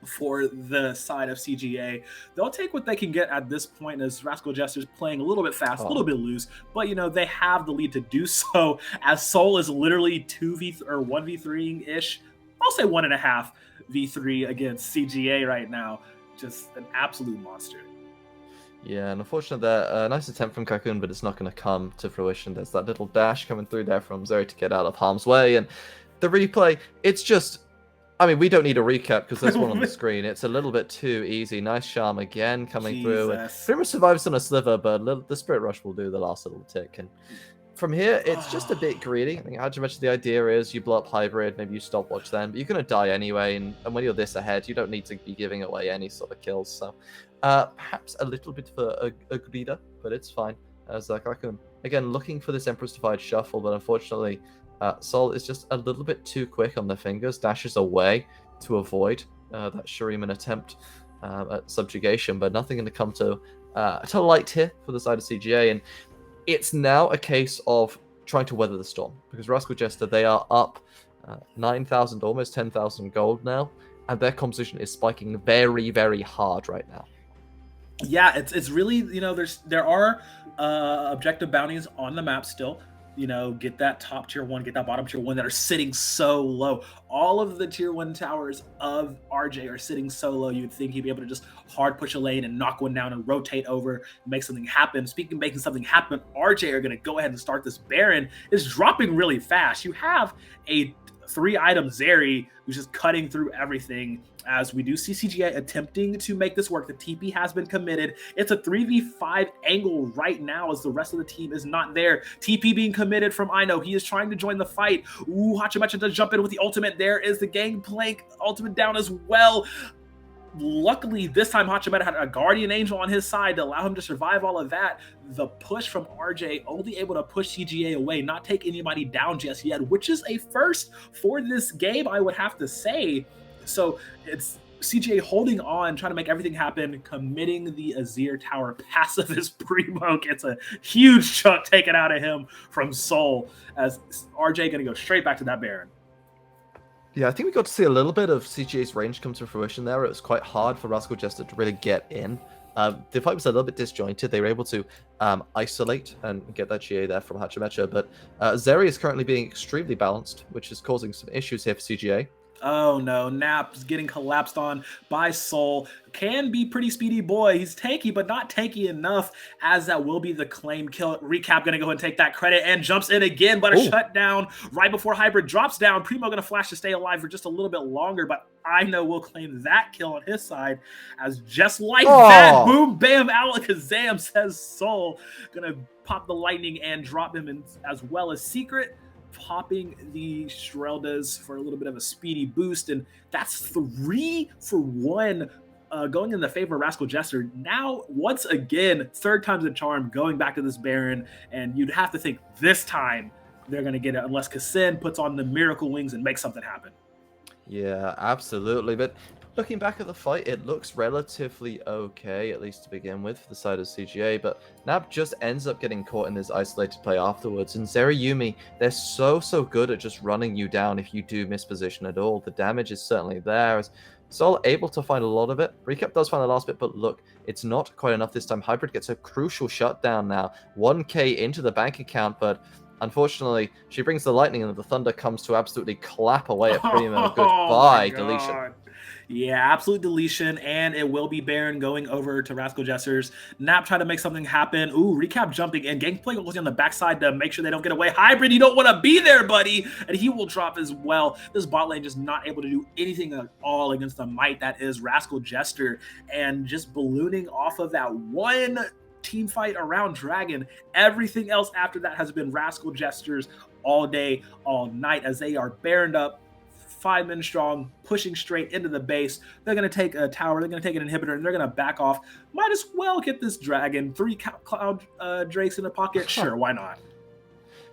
For the side of CGA, they'll take what they can get at this point, as Rascal Jester's playing a little bit fast, a little bit loose, but you know, they have the lead to do so, as Soul is literally 2v or 1v3 ish. I'll say 1.5 v3 against CGA right now. Just an absolute monster. Yeah, and unfortunately, that nice attempt from Cocoon, but it's not going to come to fruition. There's that little dash coming through there from Zeri to get out of harm's way, and the replay, it's just, I mean, we don't need a recap because there's one on the screen. It's a little bit too easy. Nice charm again coming through. And pretty much survives on a sliver, but the Spirit Rush will do the last little tick. And from here, it's just a bit greedy. I think how much the idea is you blow up Hybrid, maybe you stopwatch them, but you're going to die anyway. And when you're this ahead, you don't need to be giving away any sort of kills. So perhaps a little bit of a greeder, but it's fine. As Kakun, again, looking for this Empress Divide shuffle, but unfortunately, Sol is just a little bit too quick on the fingers, dashes away to avoid that Shuriman attempt at subjugation, but nothing going to come to light here for the side of CGA. And it's now a case of trying to weather the storm, because Rascal Jester, they are up 9,000, almost 10,000 gold now, and their composition is spiking very, very hard right now. Yeah, it's really, you know, there are objective bounties on the map still. You know, get that top tier 1, get that bottom tier 1 that are sitting so low. All of the tier 1 towers of RJ are sitting so low. You'd think he'd be able to just hard push a lane and knock one down and rotate over and make something happen. Speaking of making something happen, RJ are going to go ahead and start this Baron. It's dropping really fast. You have a 3-item Zeri, who's just cutting through everything, as we do see CGA attempting to make this work. The TP has been committed. It's a 3v5 angle right now as the rest of the team is not there. TP being committed from Ino. He is trying to join the fight. Ooh, Hachimecha does jump in with the ultimate. There is the Gangplank ultimate down as well. Luckily, this time Hachimecha had a Guardian Angel on his side to allow him to survive all of that. The push from RJ only able to push CGA away, not take anybody down just yet, which is a first for this game, I would have to say. So it's CGA holding on, trying to make everything happen, committing the Azir Tower passive as Primo gets a huge chunk taken out of him from Soul, as RJ going to go straight back to that Baron. Yeah, I think we got to see a little bit of CGA's range come to fruition there. It was quite hard for Rascal Jester to really get in. The fight was a little bit disjointed. They were able to isolate and get that GA there from Hachimecha, but Zeri is currently being extremely balanced, which is causing some issues here for CGA. Oh no, Nap's getting collapsed on by Soul. Can be pretty speedy boy. He's tanky, but not tanky enough, as that will be the claim kill. Recap gonna go ahead and take that credit and jumps in again, but a shutdown right before Hybrid drops down. Primo gonna flash to stay alive for just a little bit longer, but I know we'll claim that kill on his side, as just like that, boom, bam, alakazam, says Soul. Gonna pop the lightning and drop him in, as well as Secret, popping the Shreldas for a little bit of a speedy boost, and that's 3 for 1 going in the favor of Rascal Jester. Now, once again, third time's a charm, going back to this Baron, and you'd have to think this time they're going to get it, unless Kassin puts on the miracle wings and makes something happen. Yeah, absolutely. But looking back at the fight, it looks relatively okay, at least to begin with, for the side of CGA, but Nap just ends up getting caught in this isolated play afterwards, and Zeri Yuumi, they're so good at just running you down if you do miss position at all. The damage is certainly there. Soul able to find a lot of it. Recap does find the last bit, but look, it's not quite enough this time. Hybrid gets a crucial shutdown now. 1k into the bank account, but unfortunately, she brings the lightning and the thunder comes to absolutely clap away at Primo. Goodbye, deletion. Yeah, absolute deletion, and it will be Baron going over to Rascal Jesters. Nap trying to make something happen. Ooh, Recap jumping in. Gangplank was on the backside to make sure they don't get away. Hybrid, you don't want to be there, buddy. And he will drop as well. This bot lane just not able to do anything at all against the might that is Rascal Jester. And just ballooning off of that one team fight around Dragon. Everything else after that has been Rascal Jesters all day, all night, as they are Baroned up, 5 men strong, pushing straight into the base. They're going to take a tower, they're going to take an inhibitor, and they're going to back off. Might as well get this Dragon. 3 Cloud Drakes in the pocket. Sure, why not?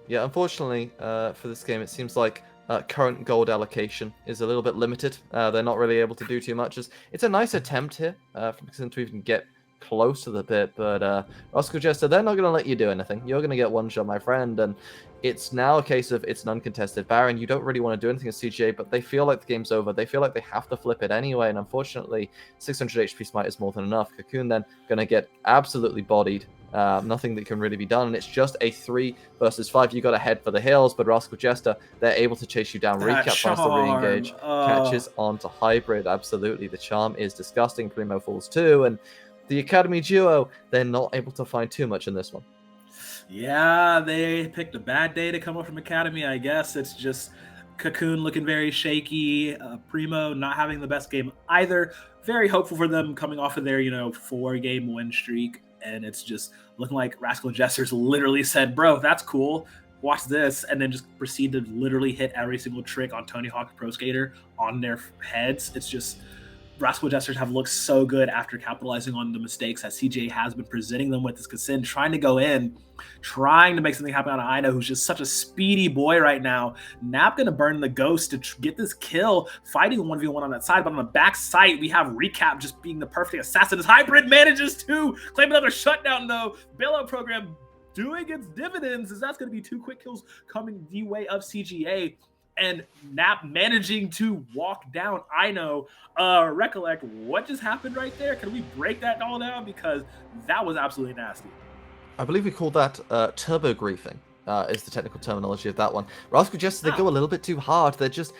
Yeah, unfortunately for this game, it seems like current gold allocation is a little bit limited. They're not really able to do too much. It's a nice attempt here from Kassin to even get close to the bit, but Rascal Jester, they're not going to let you do anything. You're going to get one shot, my friend, and it's now a case of it's an uncontested Baron. You don't really want to do anything as CGA, but they feel like the game's over. They feel like they have to flip it anyway, and unfortunately, 600 HP smite is more than enough. Cocoon then going to get absolutely bodied. Nothing that can really be done, and it's just a 3 versus 5. You got to head for the hills, but Rascal Jester, they're able to chase you down. Recap tries to re-engage, catches onto Hybrid. Absolutely, the charm is disgusting. Primo falls too, and the Academy duo, they're not able to find too much in this one. Yeah, they picked a bad day to come up from Academy, I guess. It's just Cocoon looking very shaky. Primo not having the best game either. Very hopeful for them coming off of their, 4-game win streak. And it's just looking like Rascal Jesters literally said, bro, that's cool. Watch this. And then just proceed to literally hit every single trick on Tony Hawk Pro Skater on their heads. It's just Rascal Jesters have looked so good after capitalizing on the mistakes that CGA has been presenting them with. This Kassin trying to go in, trying to make something happen on Ina, who's just such a speedy boy right now. Nap going to burn the ghost to get this kill, fighting 1v1 on that side. But on the back side, we have Recap just being the perfect assassin. As Hybrid manages to claim another shutdown, though. Bailout program doing its dividends, as that's going to be 2 quick kills coming the way of CGA. And Nap managing to walk down. I know. Recollect what just happened right there. Can we break that all down? Because that was absolutely nasty. I believe we call that turbo griefing, is the technical terminology of that one. Rascal Jester, they go a little bit too hard. They're just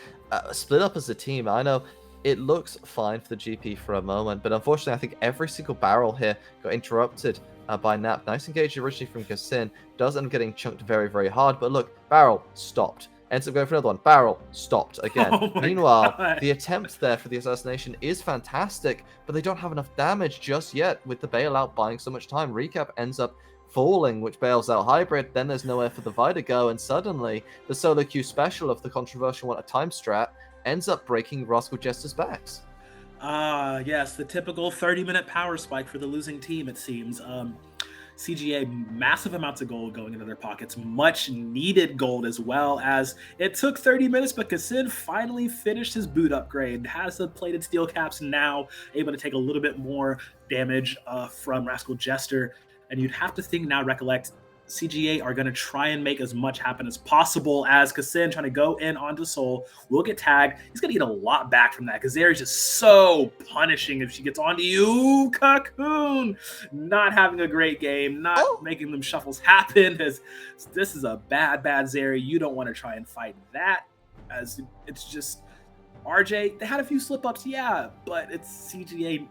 split up as a team. I know it looks fine for the GP for a moment, but unfortunately, I think every single barrel here got interrupted by Nap. Nice engage originally from Kassin. Does end up getting chunked very, very hard. But look, barrel stopped. ends up going for another one. Barrel stopped again. Oh my Meanwhile, God. the attempt there for the assassination is fantastic, but they don't have enough damage just yet with the bailout buying so much time. Recap ends up falling, which bails out Hybrid. Then there's nowhere for the Vi to go, and suddenly the solo queue special of the controversial one, a time strat, ends up breaking Rascal Jester's backs. Yes, the typical 30-minute power spike for the losing team, it seems. CGA, massive amounts of gold going into their pockets, much needed gold as well, as it took 30 minutes, but Kassin finally finished his boot upgrade, has the plated steel caps now, able to take a little bit more damage from Rascal Jester, and you'd have to think now, recollect, CGA are going to try and make as much happen as possible, as Kassin trying to go in onto Soul will get tagged. He's going to get a lot back from that because Zeri's just so punishing if she gets onto you. Cocoon not having a great game, not making them shuffles happen. As this is a bad Zeri. You don't want to try and fight that, as it's just RJ. They had a few slip-ups, yeah, but it's CGA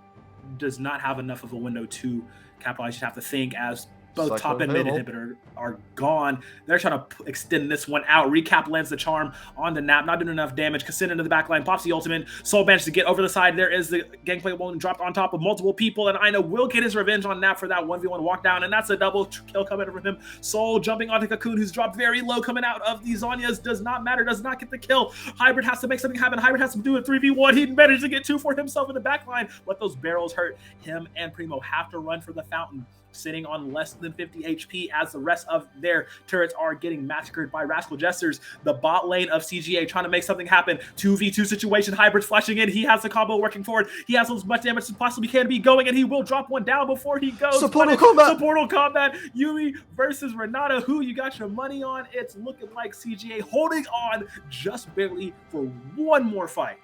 does not have enough of a window to capitalize. You have to think as both top and mid inhibitor are gone. They're trying to extend this one out. Recap lands the charm on the Nap, not doing enough damage. Kassin into the backline, pops the ultimate. Soul managed to get over the side. There is the gangplank one dropped on top of multiple people, and Aina will get his revenge on Nap for that 1v1 walk down, and that's a double kill coming from him. Soul jumping onto Cocoon, who's dropped very low, coming out of the Zhonya's. Does not matter, does not get the kill. Hybrid has to make something happen. Hybrid has to do a 3v1. He managed to get 2 for himself in the backline, but those barrels hurt him, and Primo have to run for the fountain, sitting on less than 50 HP as the rest of their turrets are getting massacred by Rascal Jesters. The bot lane of CGA trying to make something happen. 2v2 situation. Hybrid's flashing in. He has the combo working forward. He has as much damage as possibly can be going, and he will drop one down before he goes. Supportal combat. Supportal combat. Yumi versus Renata. Who you got your money on? It's looking like CGA holding on just barely for one more fight.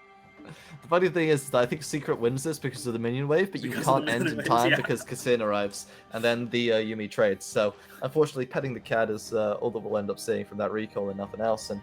The funny thing is that I think Secret wins this because of the minion wave, but you can't end in time because Kassin arrives, and then the Yumi trades. So, unfortunately, petting the cat is all that we'll end up seeing from that recall and nothing else. And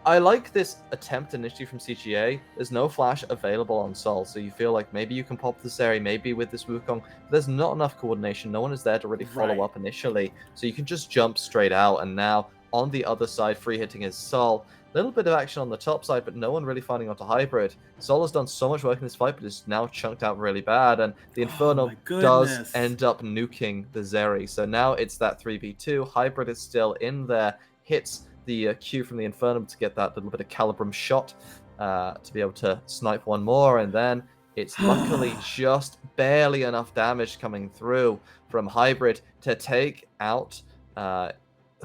I like this attempt initially from CGA. There's no flash available on Sol, so you feel like maybe you can pop this area, maybe with this Wukong. But there's not enough coordination. No one is there to really follow up initially, so you can just jump straight out. And now, on the other side, free hitting is Sol. Little bit of action on the top side, but no one really finding onto Hybrid. Sol has done so much work in this fight, but is now chunked out really bad, and the Inferno does end up nuking the Zeri. So now it's that 3v2. Hybrid is still in there, hits the Q from the Inferno to get that little bit of Calibrum shot to be able to snipe one more, and then it's luckily just barely enough damage coming through from Hybrid to take out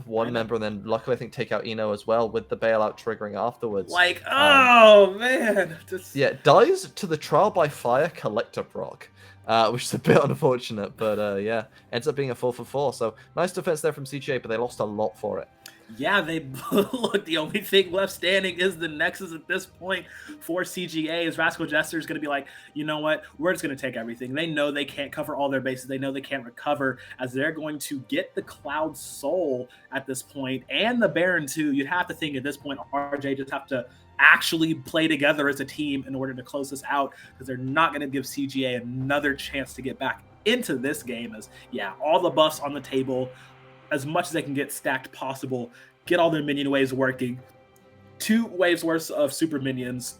one member, and then luckily I think take out Eno as well with the bailout triggering afterwards. Like, oh man. Yeah, dies to the trial by fire collector proc, which is a bit unfortunate, but yeah, ends up being a 4-for-4. So nice defense there from CGA, but they lost a lot for it. Yeah, they look. The only thing left standing is the Nexus at this point for CGA. Is Rascal Jester is going to be like, you know what? We're just going to take everything. They know they can't cover all their bases. They know they can't recover, as they're going to get the Cloud Soul at this point and the Baron too. You'd have to think at this point, RJ just have to actually play together as a team in order to close this out, because they're not going to give CGA another chance to get back into this game. As yeah, all the buffs on the table, as much as they can get stacked possible, get all their minion waves working. 2 waves worth of super minions.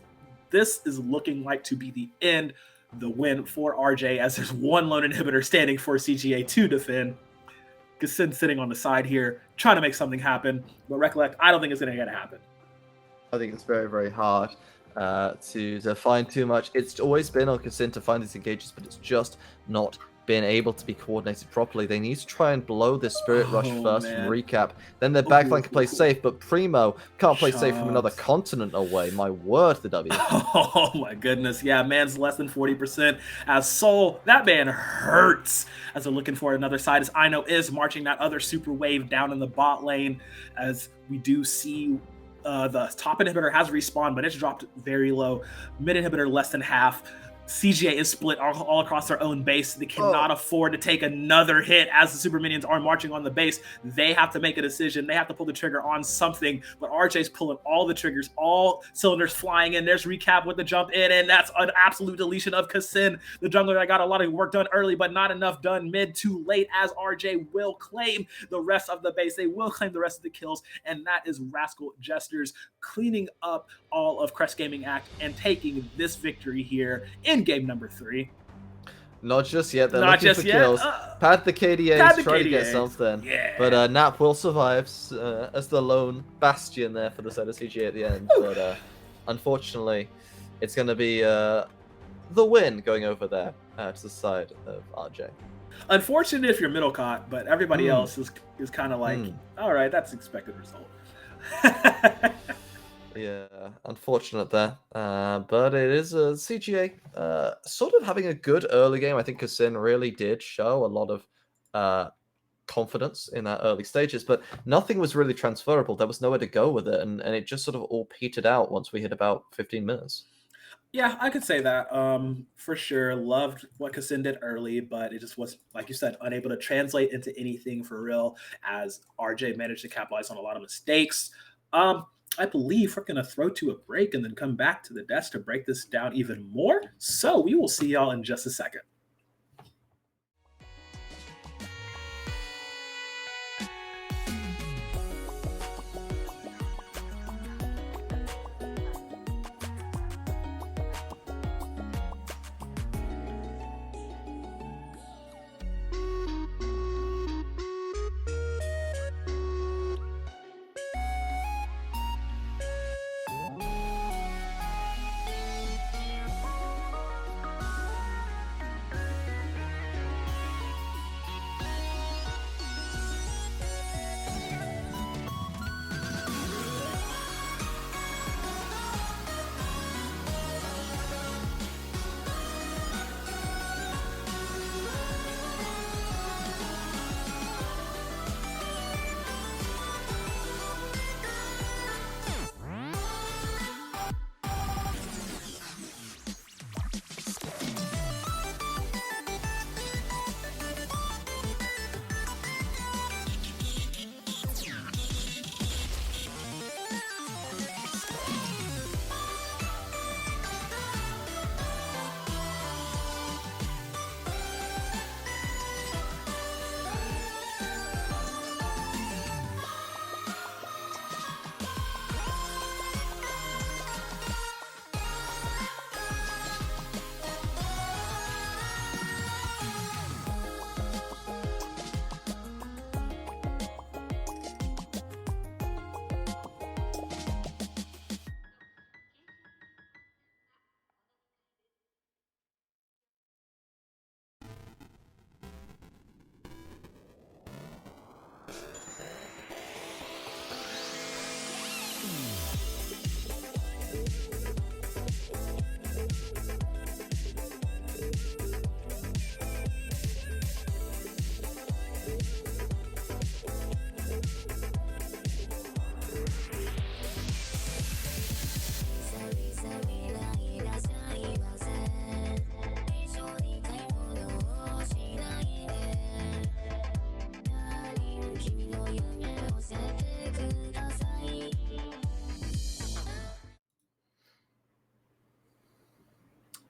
This is looking like to be the end, the win for RJ, as there's one lone inhibitor standing for CGA to defend. Kassin sitting on the side here, trying to make something happen. But recollect, I don't think it's going to happen. I think it's very, very hard to find too much. It's always been on Kassin to find these engages, but it's just not been able to be coordinated properly. They need to try and blow this Spirit Rush first from Recap. Then their backline can play safe, but Primo can't play safe from another continent away. My word, the W. Oh my goodness. Yeah, man's less than 40%. As Soul, that man hurts. As they're looking for another side, as Aino is marching that other super wave down in the bot lane, as we do see the top inhibitor has respawned, but it's dropped very low. Mid inhibitor less than half. CGA is split all across their own base. They cannot afford to take another hit as the super minions are marching on the base. They have to make a decision. They have to pull the trigger on something, but RJ's pulling all the triggers, all cylinders flying in. There's Recap with the jump in, and that's an absolute deletion of Kassin, the jungler that got a lot of work done early, but not enough done mid too late, as RJ will claim the rest of the base. They will claim the rest of the kills, and that is Rascal Jesters cleaning up all of Crest Gaming Act and taking this victory here in game number 3. Not just yet. They're Not looking just for yet. kills. Pad the KDAs, try to get KDAs. something. Yeah. But Nap will survive as the lone bastion there for the side of CGA at the end. But unfortunately, it's going to be the win going over there to the side of RJ. Unfortunate if you're middle caught, but everybody else is kind of like, all right, that's expected result. Yeah, unfortunate there. But it is CGA sort of having a good early game. I think Kassin really did show a lot of confidence in that early stages, but nothing was really transferable. There was nowhere to go with it, and it just sort of all petered out once we hit about 15 minutes. Yeah, I could say that for sure. Loved what Kassin did early, but it just was, like you said, unable to translate into anything for real, as RJ managed to capitalize on a lot of mistakes. I believe we're going to throw to a break and then come back to the desk to break this down even more. So we will see y'all in just a second.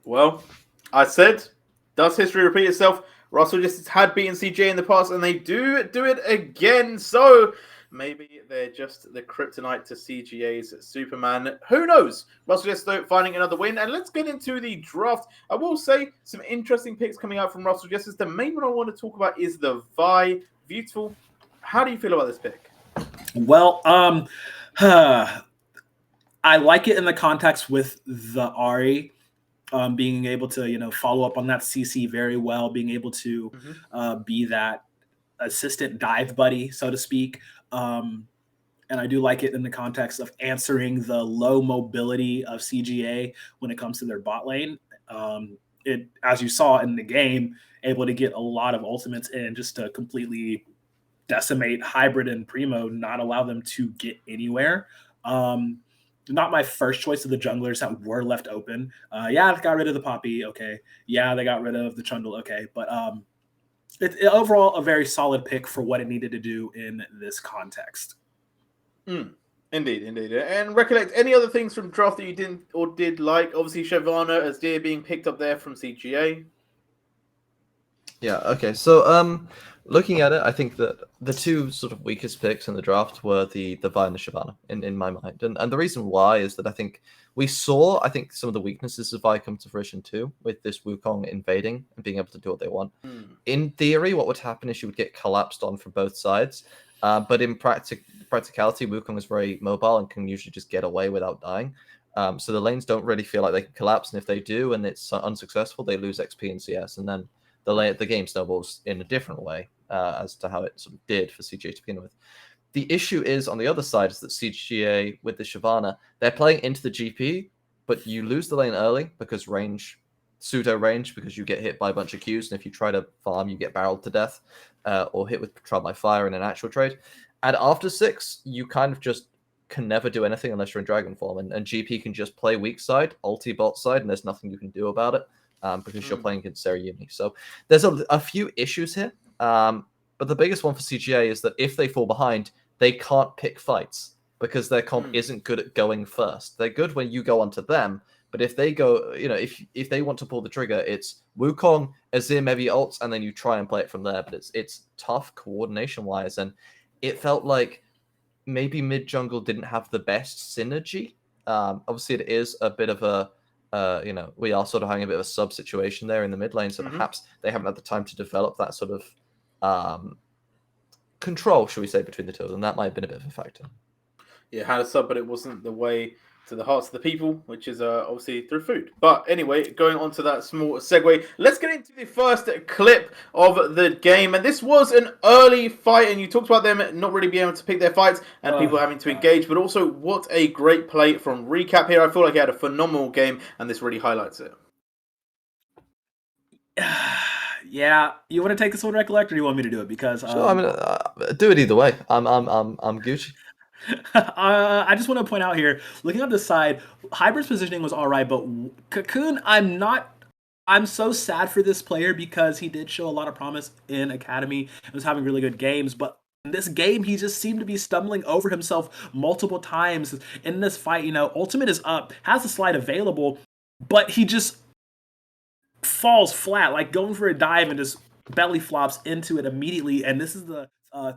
Well, I said, does history repeat itself? Russell just had beaten CGA in the past, and they do it again. So maybe they're just the kryptonite to CGA's Superman. Who knows? Russell just finding another win. And let's get into the draft. I will say some interesting picks coming out from Russell Justice. The main one I want to talk about is the Vi. Beautiful. How do you feel about this pick? Well, I like it in the context with the Ari. Being able to, follow up on that CC very well, being able to be that assistant dive buddy, so to speak. And I do like it in the context of answering the low mobility of CGA when it comes to their bot lane. It, as you saw in the game, able to get a lot of ultimates in just to completely decimate Hybrid and Primo, not allow them to get anywhere. not my first choice of the junglers that were left open. Yeah, they got rid of the Poppy. Okay. Yeah, they got rid of the Trundle. Okay. But overall, a very solid pick for what it needed to do in this context. Indeed. And recollect any other things from draft that you didn't or did like? Obviously, Shyvana as Deer being picked up there from CGA. Yeah, okay. So looking at it, I think that the two sort of weakest picks in the draft were the Vi and the Shyvana in my mind. And the reason why is that I think we saw, some of the weaknesses of Vi come to fruition too, with this Wukong invading and being able to do what they want. In theory, what would happen is you would get collapsed on from both sides. But in practicality, Wukong is very mobile and can usually just get away without dying. So the lanes don't really feel like they can collapse. And if they do and it's unsuccessful, they lose XP and CS. And then the game snowballs in a different way as to how it sort of did for CGA to begin with. The issue is on the other side is that CGA with the Shyvana, they're playing into the GP, but you lose the lane early because pseudo range, because you get hit by a bunch of Qs, and if you try to farm, you get barreled to death or hit with trial by fire in an actual trade. And after 6, you kind of just can never do anything unless you're in Dragon form, and GP can just play weak side, ulti bot side, and there's nothing you can do about it. Because you're playing against Serauni. So there's a few issues here. But the biggest one for CGA is that if they fall behind, they can't pick fights because their comp isn't good at going first. They're good when you go onto them, but if they go, if they want to pull the trigger, it's Wukong, Azir, maybe ults, and then you try and play it from there. But it's tough coordination-wise, and it felt like maybe mid-jungle didn't have the best synergy. Obviously, it is a bit of a we are sort of having a bit of a sub situation there in the mid lane, so perhaps they haven't had the time to develop that sort of control, shall we say, between the two of them. That might have been a bit of a factor. Yeah, had a sub, but it wasn't the way to the hearts of the people, which is obviously through food. But anyway, going on to that small segue, let's get into the first clip of the game. And this was an early fight, and you talked about them not really being able to pick their fights and people having to engage, but also what a great play from Recap here. I feel like he had a phenomenal game, and this really highlights it. Yeah, you want to take this one, Recollect, or do you want me to do it? Because sure, do it either way. I'm Gucci. I just want to point out here, looking on the side, Hybrid's positioning was all right, but Cocoon, I'm so sad for this player because he did show a lot of promise in Academy and was having really good games, but in this game, he just seemed to be stumbling over himself multiple times in this fight. Ultimate is up, has the slide available, but he just falls flat, like going for a dive and just belly flops into it immediately. And this is the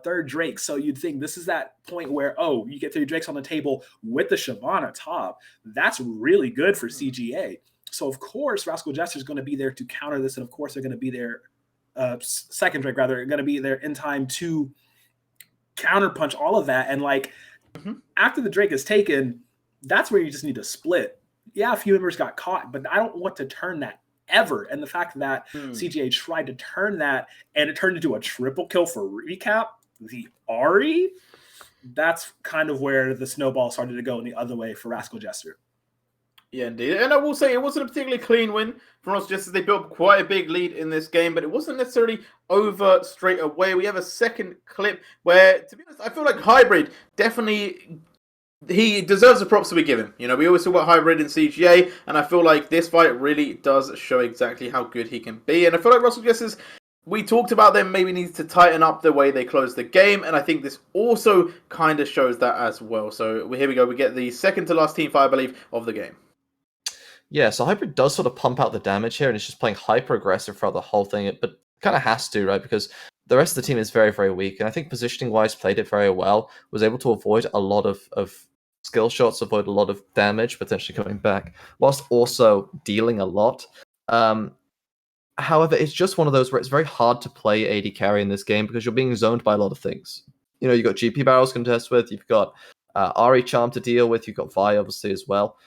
third Drake, so you'd think this is that point where, you get 3 Drakes on the table with the Shyvana top. That's really good for CGA. So of course Rascal Jester is going to be there to counter this, and of course they're going to be there, second Drake rather, going to be there in time to counterpunch all of that. And after the Drake is taken, that's where you just need to split. Yeah, a few members got caught, but I don't want to turn that ever. And the fact that CGA tried to turn that and it turned into a triple kill for Recap, the Ahri, that's kind of where the snowball started to go in the other way for Rascal Jester. Yeah, indeed. And I will say it wasn't a particularly clean win from us, just as they built up quite a big lead in this game, but it wasn't necessarily over straight away. We have a second clip where, to be honest, I feel like Hybrid definitely, he deserves the props that we give him. We always talk about Hybrid in CGA, and I feel like this fight really does show exactly how good he can be. And I feel like Russell Jesters, we talked about them maybe needs to tighten up the way they close the game, and I think this also kind of shows that as well. So here we go. We get the second to last team fight, I believe, of the game. Yeah, so Hybrid does sort of pump out the damage here, and it's just playing hyper aggressive throughout the whole thing, but kind of has to, right? Because the rest of the team is very, very weak, and I think positioning-wise played it very well, was able to avoid a lot of skill shots, avoid a lot of damage, potentially coming back, whilst also dealing a lot. However, it's just one of those where it's very hard to play AD carry in this game because you're being zoned by a lot of things. You've got GP barrels to contest with, you've got Ahri charm to deal with, you've got Vi obviously as well.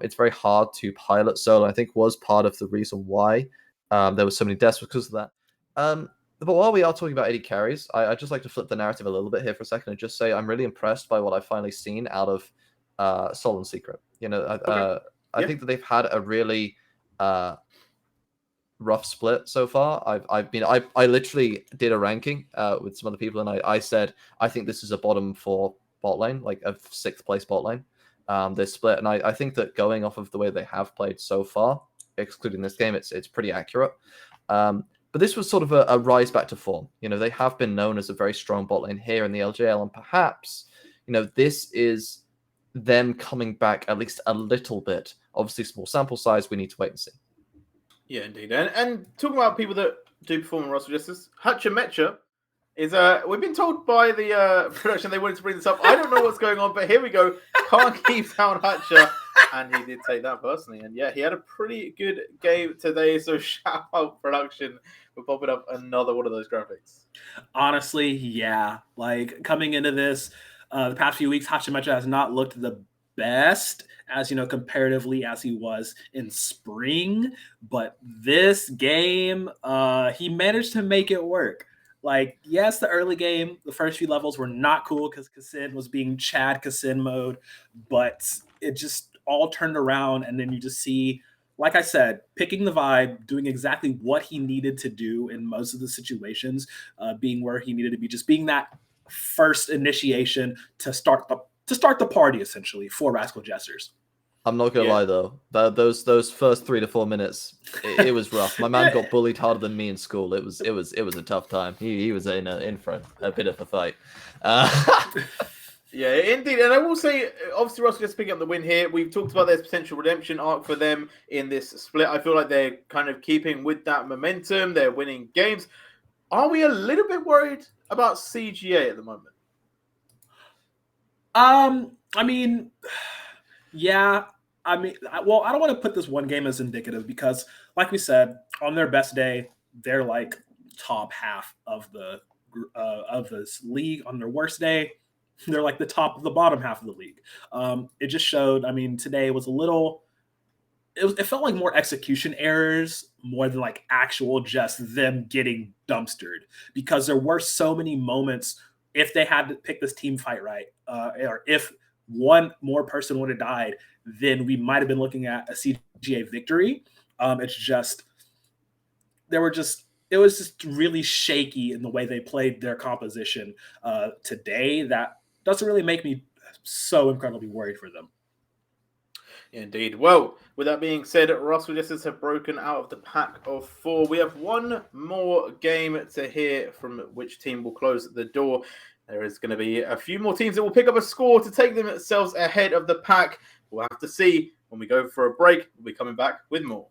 It's very hard to pilot solo. I think was part of the reason why there was so many deaths because of that. But while we are talking about AD carries, I'd just like to flip the narrative a little bit here for a second and just say I'm really impressed by what I've finally seen out of Soul and Secret. I think that they've had a really rough split so far. I literally did a ranking with some other people, and I said I think this is a bottom 4 bot lane, like a 6th place bot lane. They're split, and I think that going off of the way they have played so far, excluding this game, it's pretty accurate. But this was sort of a rise back to form. They have been known as a very strong bot lane here in the LJL, and perhaps, this is them coming back at least a little bit. Obviously, small sample size, we need to wait and see. Yeah, indeed. And talking about people that do perform in roster justice, Hutcher Metcher is we've been told by the production they wanted to bring this up. I don't know what's going on, but here we go. Can't keep down Hutcher. And he did take that personally. And yeah, he had a pretty good game today. So shout out production for popping up another one of those graphics. Honestly, yeah. Like coming into this, the past few weeks, Hachimecha has not looked the best as comparatively as he was in spring. But this game, he managed to make it work. Like, yes, the early game, the first few levels were not cool because Kassin was being Chad Kassin mode, but it just all turned around, and then you just see, like I said, picking the vibe, doing exactly what he needed to do in most of the situations, being where he needed to be, just being that first initiation to start the party essentially for Rascal Jesters. I'm not gonna lie though, those first 3 to 4 minutes, it was rough. My man got bullied harder than me in school. It was a tough time. He was in for a bit of a fight. Yeah, indeed. And I will say, obviously, Russell just picking up the win here. We've talked about their potential redemption arc for them in this split. I feel like they're kind of keeping with that momentum. They're winning games. Are we a little bit worried about CGA at the moment? I mean, yeah. I don't want to put this one game as indicative because, like we said, on their best day, they're like top half of this league. On their worst day, they're like the bottom half of the league. It just showed. I mean, today was a little. It felt like more execution errors more than like actual just them getting dumpstered because there were so many moments. If they had to pick this team fight right, or if one more person would have died, then we might have been looking at a CGA victory. It's just it was just really shaky in the way they played their composition today. That doesn't really make me so incredibly worried for them. Indeed. Well, with that being said, Rascal Jesters have broken out of the pack of 4. We have one more game to hear from which team will close the door. There is going to be a few more teams that will pick up a score to take themselves ahead of the pack. We'll have to see when we go for a break. We'll be coming back with more.